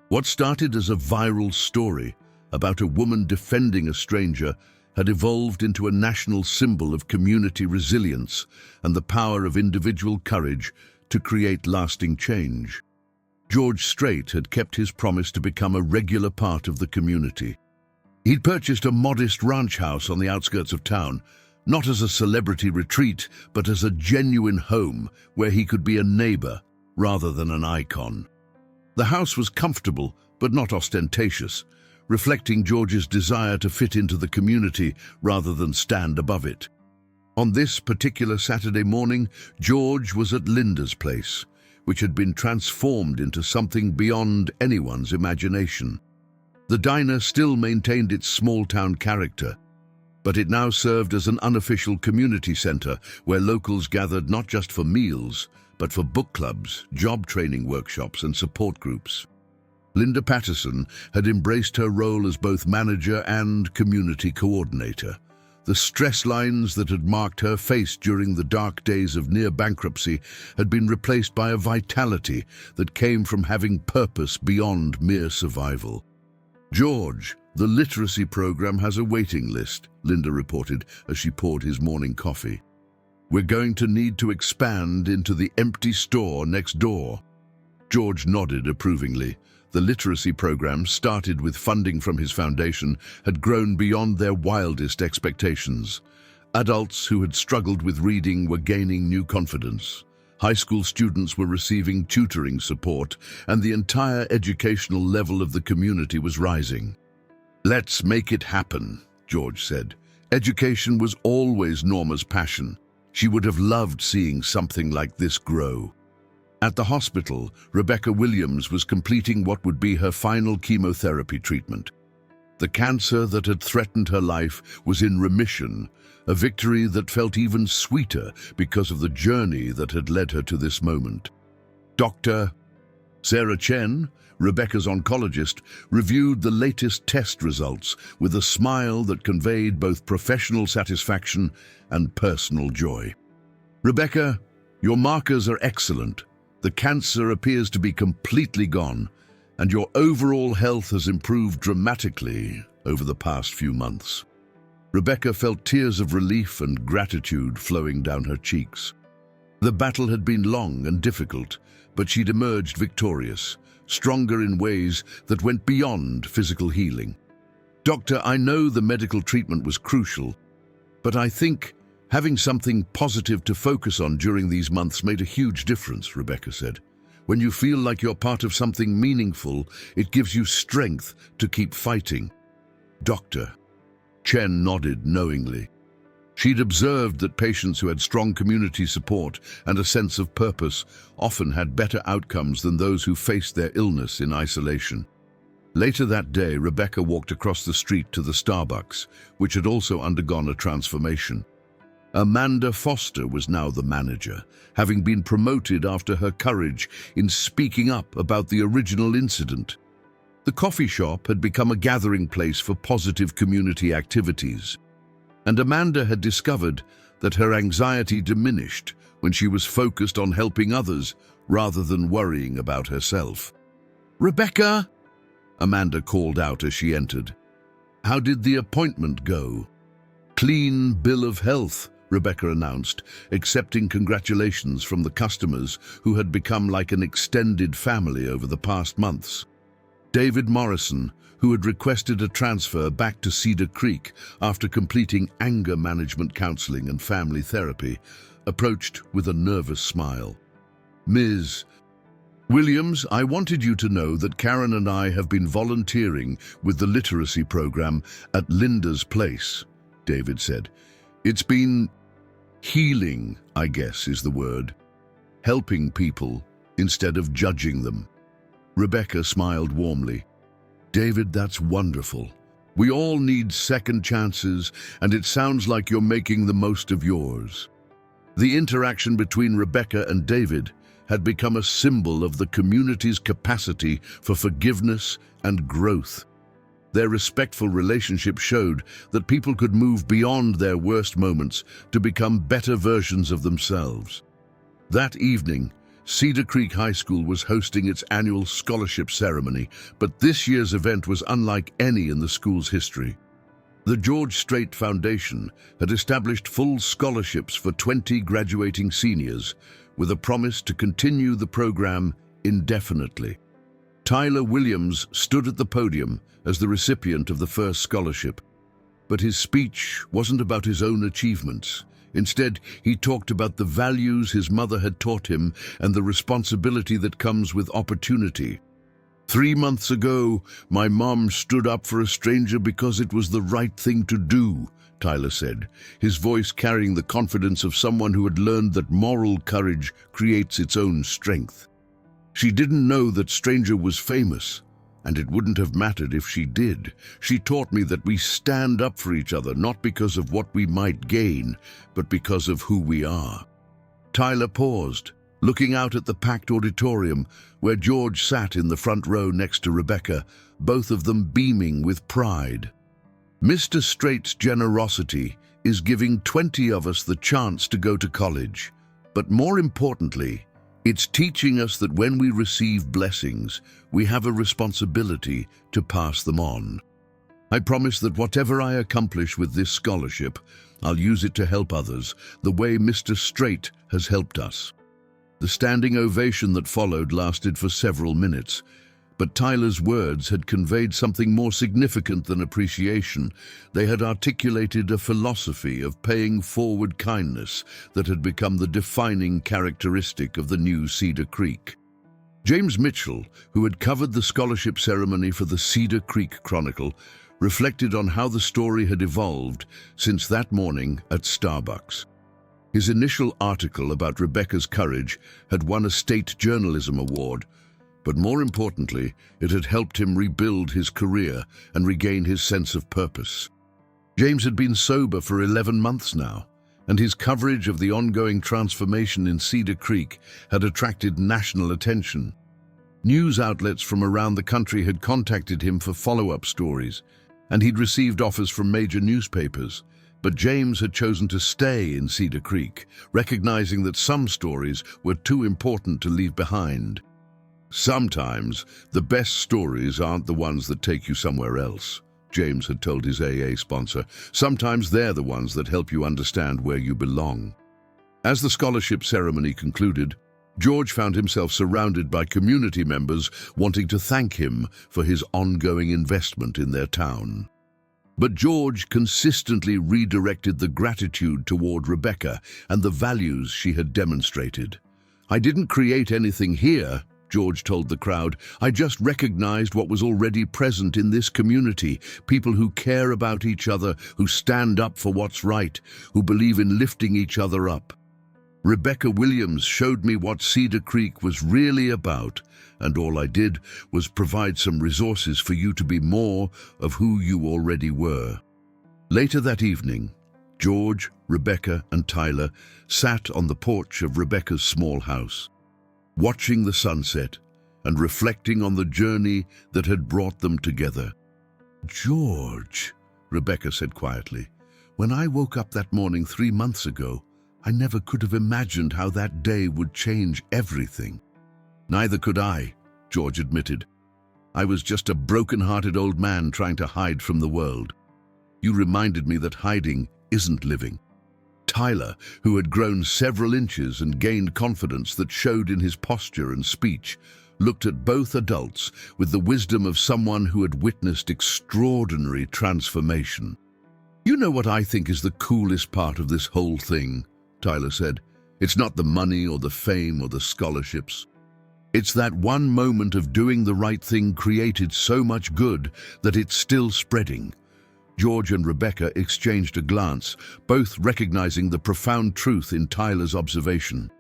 What started as a viral story about a woman defending a stranger had evolved into a national symbol of community resilience and the power of individual courage to create lasting change. George Strait had kept his promise to become a regular part of the community. He'd purchased a modest ranch house on the outskirts of town, not as a celebrity retreat, but as a genuine home where he could be a neighbor rather than an icon. The house was comfortable, but not ostentatious, reflecting George's desire to fit into the community rather than stand above it. On this particular Saturday morning, George was at Linda's place, which had been transformed into something beyond anyone's imagination. The diner still maintained its small-town character, but it now served as an unofficial community center where locals gathered not just for meals, but for book clubs, job training workshops, and support groups. Linda Patterson had embraced her role as both manager and community coordinator. The stress lines that had marked her face during the dark days of near bankruptcy had been replaced by a vitality that came from having purpose beyond mere survival. "George, the literacy program has a waiting list," Linda reported as she poured his morning coffee. "We're going to need to expand into the empty store next door." George nodded approvingly. The literacy program, started with funding from his foundation, had grown beyond their wildest expectations. Adults who had struggled with reading were gaining new confidence. High school students were receiving tutoring support, and the entire educational level of the community was rising. "Let's make it happen," George said. Education was always Norma's passion. She would have loved seeing something like this grow. At the hospital, Rebecca Williams was completing what would be her final chemotherapy treatment. The cancer that had threatened her life was in remission, a victory that felt even sweeter because of the journey that had led her to this moment. Dr. Sarah Chen, Rebecca's oncologist, reviewed the latest test results with a smile that conveyed both professional satisfaction and personal joy. "Rebecca, your markers are excellent. The cancer appears to be completely gone, and your overall health has improved dramatically over the past few months." Rebecca felt tears of relief and gratitude flowing down her cheeks. The battle had been long and difficult, but she'd emerged victorious, stronger in ways that went beyond physical healing. "Doctor, I know the medical treatment was crucial, but I think having something positive to focus on during these months made a huge difference," Rebecca said. "When you feel like you're part of something meaningful, it gives you strength to keep fighting." "Doctor." Chen nodded knowingly. She'd observed that patients who had strong community support and a sense of purpose often had better outcomes than those who faced their illness in isolation. Later that day, Rebecca walked across the street to the Starbucks, which had also undergone a transformation. Amanda Foster was now the manager, having been promoted after her courage in speaking up about the original incident. The coffee shop had become a gathering place for positive community activities, and Amanda had discovered that her anxiety diminished when she was focused on helping others rather than worrying about herself. "Rebecca!" Amanda called out as she entered. "How did the appointment go?" "Clean bill of health," Rebecca announced, accepting congratulations from the customers who had become like an extended family over the past months. David Morrison, who had requested a transfer back to Cedar Creek after completing anger management counseling and family therapy, approached with a nervous smile. "Ms. Williams, I wanted you to know that Karen and I have been volunteering with the literacy program at Linda's place," David said. "It's been healing, I guess is the word. Helping people instead of judging them." Rebecca smiled warmly. "David, that's wonderful. We all need second chances, and it sounds like you're making the most of yours." The interaction between Rebecca and David had become a symbol of the community's capacity for forgiveness and growth. Their respectful relationship showed that people could move beyond their worst moments to become better versions of themselves. That evening, Cedar Creek High School was hosting its annual scholarship ceremony, but this year's event was unlike any in the school's history. The George Strait Foundation had established full scholarships for 20 graduating seniors, with a promise to continue the program indefinitely. Tyler Williams stood at the podium as the recipient of the first scholarship, but his speech wasn't about his own achievements. Instead, he talked about the values his mother had taught him and the responsibility that comes with opportunity. "3 months ago, my mom stood up for a stranger because it was the right thing to do," Tyler said, his voice carrying the confidence of someone who had learned that moral courage creates its own strength. "She didn't know that stranger was famous, and it wouldn't have mattered if she did. She taught me that we stand up for each other, not because of what we might gain, but because of who we are." Tyler paused, looking out at the packed auditorium where George sat in the front row next to Rebecca, both of them beaming with pride. Mr. Strait's generosity is giving 20 of us the chance to go to college, but more importantly, it's teaching us that when we receive blessings, we have a responsibility to pass them on. I promise that whatever I accomplish with this scholarship, I'll use it to help others, the way Mr. Strait has helped us. The standing ovation that followed lasted for several minutes, but Tyler's words had conveyed something more significant than appreciation. They had articulated a philosophy of paying forward kindness that had become the defining characteristic of the new Cedar Creek. James Mitchell, who had covered the scholarship ceremony for the Cedar Creek Chronicle, reflected on how the story had evolved since that morning at Starbucks. His initial article about Rebecca's courage had won a state journalism award, but more importantly, it had helped him rebuild his career and regain his sense of purpose. James had been sober for 11 months now, and his coverage of the ongoing transformation in Cedar Creek had attracted national attention. News outlets from around the country had contacted him for follow-up stories, and he'd received offers from major newspapers. But James had chosen to stay in Cedar Creek, recognizing that some stories were too important to leave behind. Sometimes, the best stories aren't the ones that take you somewhere else, James had told his AA sponsor. Sometimes they're the ones that help you understand where you belong. As the scholarship ceremony concluded, George found himself surrounded by community members wanting to thank him for his ongoing investment in their town. But George consistently redirected the gratitude toward Rebecca and the values she had demonstrated. "I didn't create anything here," George told the crowd. "I just recognized what was already present in this community, people who care about each other, who stand up for what's right, who believe in lifting each other up. Rebecca Williams showed me what Cedar Creek was really about, and all I did was provide some resources for you to be more of who you already were." Later that evening, George, Rebecca, and Tyler sat on the porch of Rebecca's small house, watching the sunset and reflecting on the journey that had brought them together. "George," Rebecca said quietly, "when I woke up that morning 3 months ago, I never could have imagined how that day would change everything." "Neither could I," George admitted. "I was just a broken-hearted old man trying to hide from the world. You reminded me that hiding isn't living." Tyler, who had grown several inches and gained confidence that showed in his posture and speech, looked at both adults with the wisdom of someone who had witnessed extraordinary transformation. "You know what I think is the coolest part of this whole thing," Tyler said. "It's not the money or the fame or the scholarships. It's that one moment of doing the right thing created so much good that it's still spreading." George and Rebecca exchanged a glance, both recognizing the profound truth in Tyler's observation.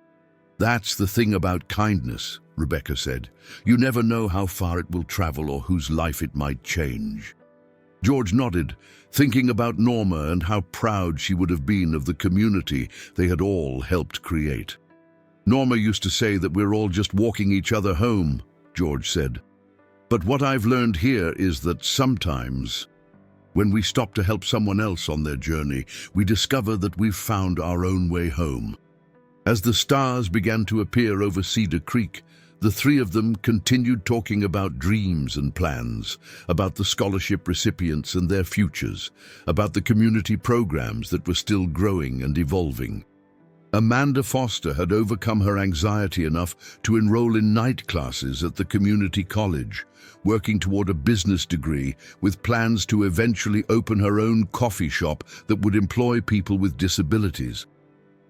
"That's the thing about kindness," Rebecca said. "You never know how far it will travel or whose life it might change." George nodded, thinking about Norma and how proud she would have been of the community they had all helped create. "Norma used to say that we're all just walking each other home," George said. "But what I've learned here is that sometimes, when we stop to help someone else on their journey, we discover that we've found our own way home." As the stars began to appear over Cedar Creek, the three of them continued talking about dreams and plans, about the scholarship recipients and their futures, about the community programs that were still growing and evolving. Amanda Foster had overcome her anxiety enough to enroll in night classes at the community college, working toward a business degree with plans to eventually open her own coffee shop that would employ people with disabilities.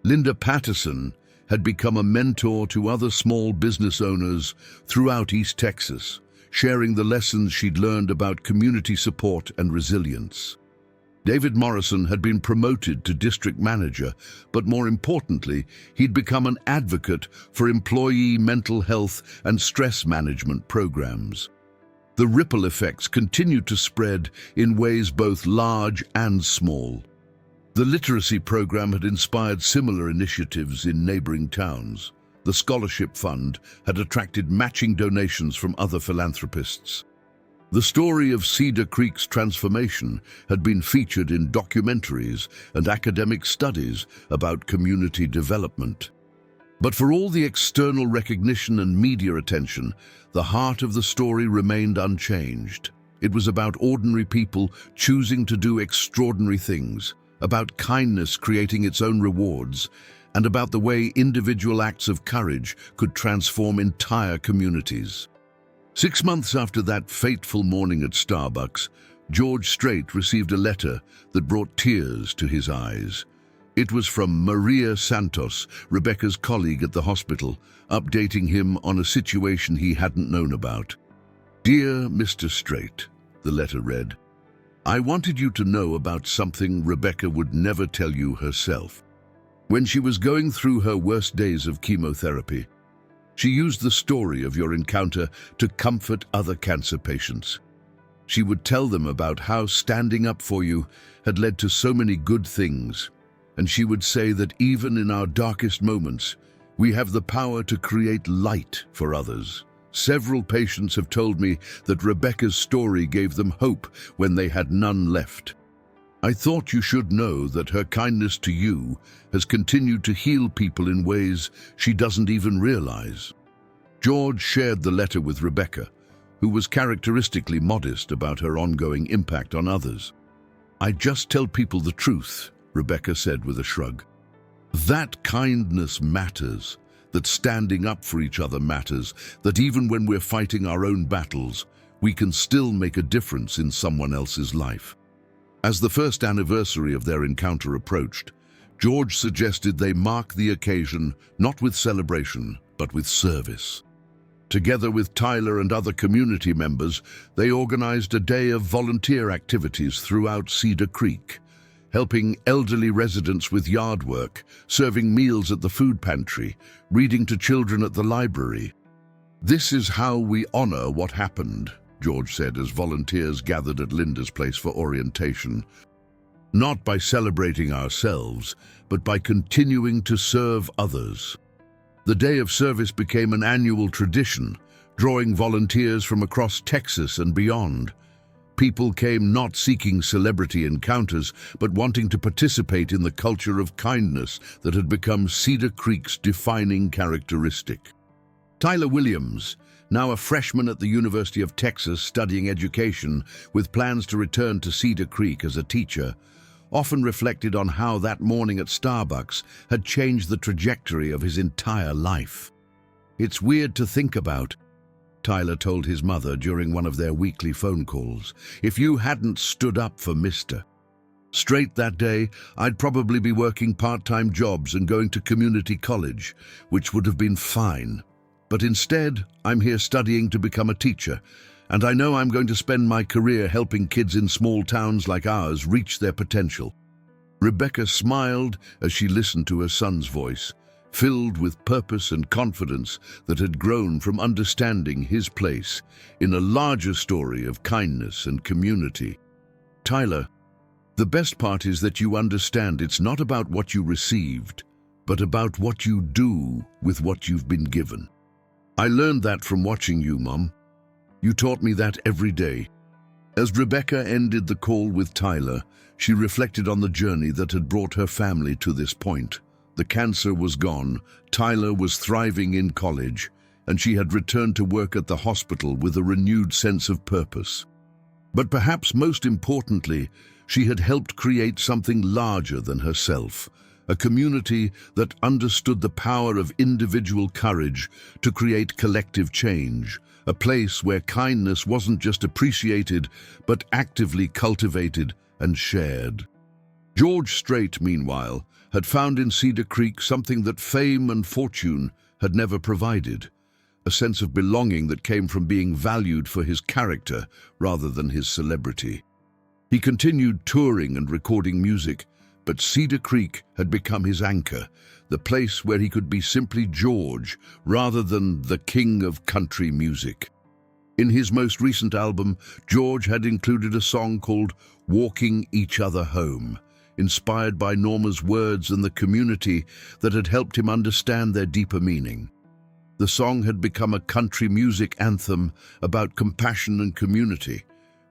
Linda Patterson had become a mentor to other small business owners throughout East Texas, sharing the lessons she'd learned about community support and resilience. David Morrison had been promoted to district manager, but more importantly, he'd become an advocate for employee mental health and stress management programs. The ripple effects continued to spread in ways both large and small. The literacy program had inspired similar initiatives in neighboring towns. The the scholarship fund had attracted matching donations from other philanthropists. The story of Cedar Creek's transformation had been featured in documentaries and academic studies about community development. But for all the external recognition and media attention, the heart of the story remained unchanged. It was about ordinary people choosing to do extraordinary things, about kindness creating its own rewards, and about the way individual acts of courage could transform entire communities. 6 months after that fateful morning at Starbucks, George Strait received a letter that brought tears to his eyes. It was from Maria Santos, Rebecca's colleague at the hospital, updating him on a situation he hadn't known about. "Dear Mr. Strait," the letter read, "I wanted you to know about something Rebecca would never tell you herself. When she was going through her worst days of chemotherapy, she used the story of your encounter to comfort other cancer patients. She would tell them about how standing up for you had led to so many good things, and she would say that even in our darkest moments, we have the power to create light for others. Several patients have told me that Rebecca's story gave them hope when they had none left. I thought you should know that her kindness to you has continued to heal people in ways she doesn't even realize." George shared the letter with Rebecca, who was characteristically modest about her ongoing impact on others. "I just tell people the truth," Rebecca said with a shrug. "That kindness matters, that standing up for each other matters, that even when we're fighting our own battles, we can still make a difference in someone else's life." As the first anniversary of their encounter approached, George suggested they mark the occasion not with celebration, but with service. Together with Tyler and other community members, they organized a day of volunteer activities throughout Cedar Creek, helping elderly residents with yard work, serving meals at the food pantry, reading to children at the library. "This is how we honor what happened," George said as volunteers gathered at Linda's place for orientation. "Not by celebrating ourselves, but by continuing to serve others." The Day of Service became an annual tradition, drawing volunteers from across Texas and beyond. People came not seeking celebrity encounters, but wanting to participate in the culture of kindness that had become Cedar Creek's defining characteristic. Tyler Williams, now a freshman at the University of Texas studying education with plans to return to Cedar Creek as a teacher, often reflected on how that morning at Starbucks had changed the trajectory of his entire life. "It's weird to think about," Tyler told his mother during one of their weekly phone calls. "If you hadn't stood up for Mr. Strait that day, I'd probably be working part-time jobs and going to community college, which would have been fine. But instead, I'm here studying to become a teacher, and I know I'm going to spend my career helping kids in small towns like ours reach their potential." Rebecca smiled as she listened to her son's voice, filled with purpose and confidence that had grown from understanding his place in a larger story of kindness and community. "Tyler, the best part is that you understand it's not about what you received, but about what you do with what you've been given. I learned that from watching you, Mom. You taught me that every day." As Rebecca ended the call with Tyler, she reflected on the journey that had brought her family to this point. The cancer was gone, Tyler was thriving in college, and she had returned to work at the hospital with a renewed sense of purpose. But perhaps most importantly, she had helped create something larger than herself, a community that understood the power of individual courage to create collective change, a place where kindness wasn't just appreciated, but actively cultivated and shared. George Strait, meanwhile, had found in Cedar Creek something that fame and fortune had never provided, a sense of belonging that came from being valued for his character rather than his celebrity. He continued touring and recording music, but Cedar Creek had become his anchor, the place where he could be simply George rather than the king of country music. In his most recent album, George had included a song called "Walking Each Other Home," inspired by Norma's words and the community that had helped him understand their deeper meaning. The song had become a country music anthem about compassion and community,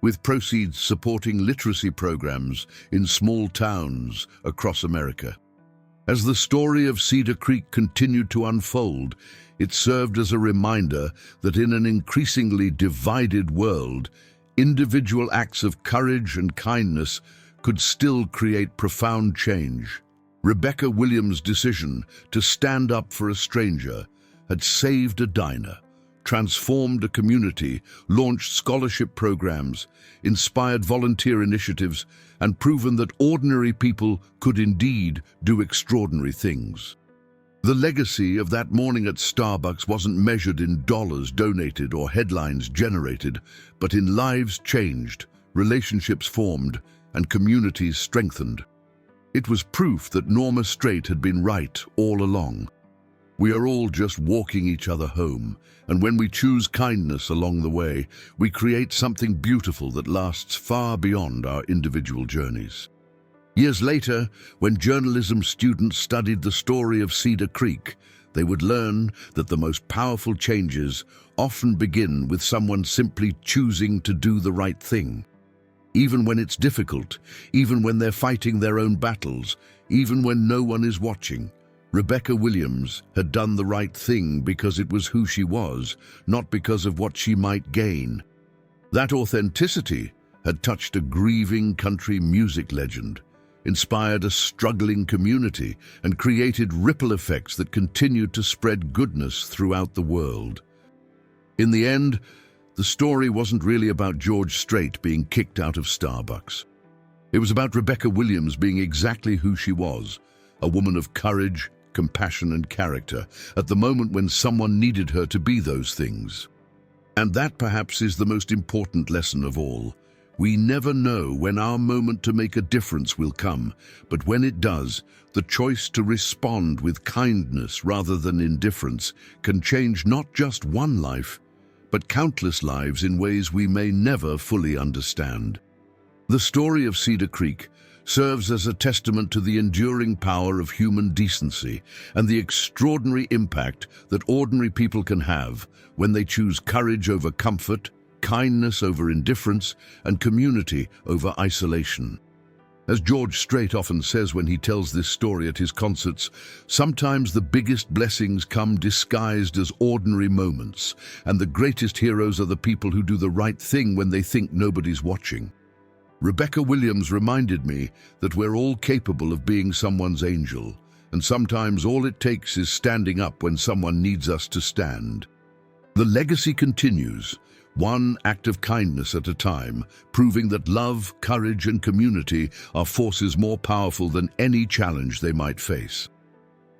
with proceeds supporting literacy programs in small towns across America. As the story of Cedar Creek continued to unfold, it served as a reminder that in an increasingly divided world, individual acts of courage and kindness could still create profound change. Rebecca Williams' decision to stand up for a stranger had saved a diner, transformed a community, launched scholarship programs, inspired volunteer initiatives, and proven that ordinary people could indeed do extraordinary things. The legacy of that morning at Starbucks wasn't measured in dollars donated or headlines generated, but in lives changed, relationships formed, and communities strengthened. It was proof that Norma Strait had been right all along. We are all just walking each other home, and when we choose kindness along the way, we create something beautiful that lasts far beyond our individual journeys. Years later, when journalism students studied the story of Cedar Creek, they would learn that the most powerful changes often begin with someone simply choosing to do the right thing. Even when it's difficult, even when they're fighting their own battles, even when no one is watching, Rebecca Williams had done the right thing because it was who she was, not because of what she might gain. That authenticity had touched a grieving country music legend, inspired a struggling community, and created ripple effects that continued to spread goodness throughout the world. In the end, the story wasn't really about George Strait being kicked out of Starbucks. It was about Rebecca Williams being exactly who she was, a woman of courage, compassion, and character, at the moment when someone needed her to be those things. And that perhaps is the most important lesson of all. We never know when our moment to make a difference will come, but when it does, the choice to respond with kindness rather than indifference can change not just one life, but countless lives in ways we may never fully understand. The story of Cedar Creek serves as a testament to the enduring power of human decency and the extraordinary impact that ordinary people can have when they choose courage over comfort, kindness over indifference, and community over isolation. As George Strait often says when he tells this story at his concerts, sometimes the biggest blessings come disguised as ordinary moments, and the greatest heroes are the people who do the right thing when they think nobody's watching. Rebecca Williams reminded me that we're all capable of being someone's angel, and sometimes all it takes is standing up when someone needs us to stand. The legacy continues, one act of kindness at a time, proving that love, courage, and community are forces more powerful than any challenge they might face.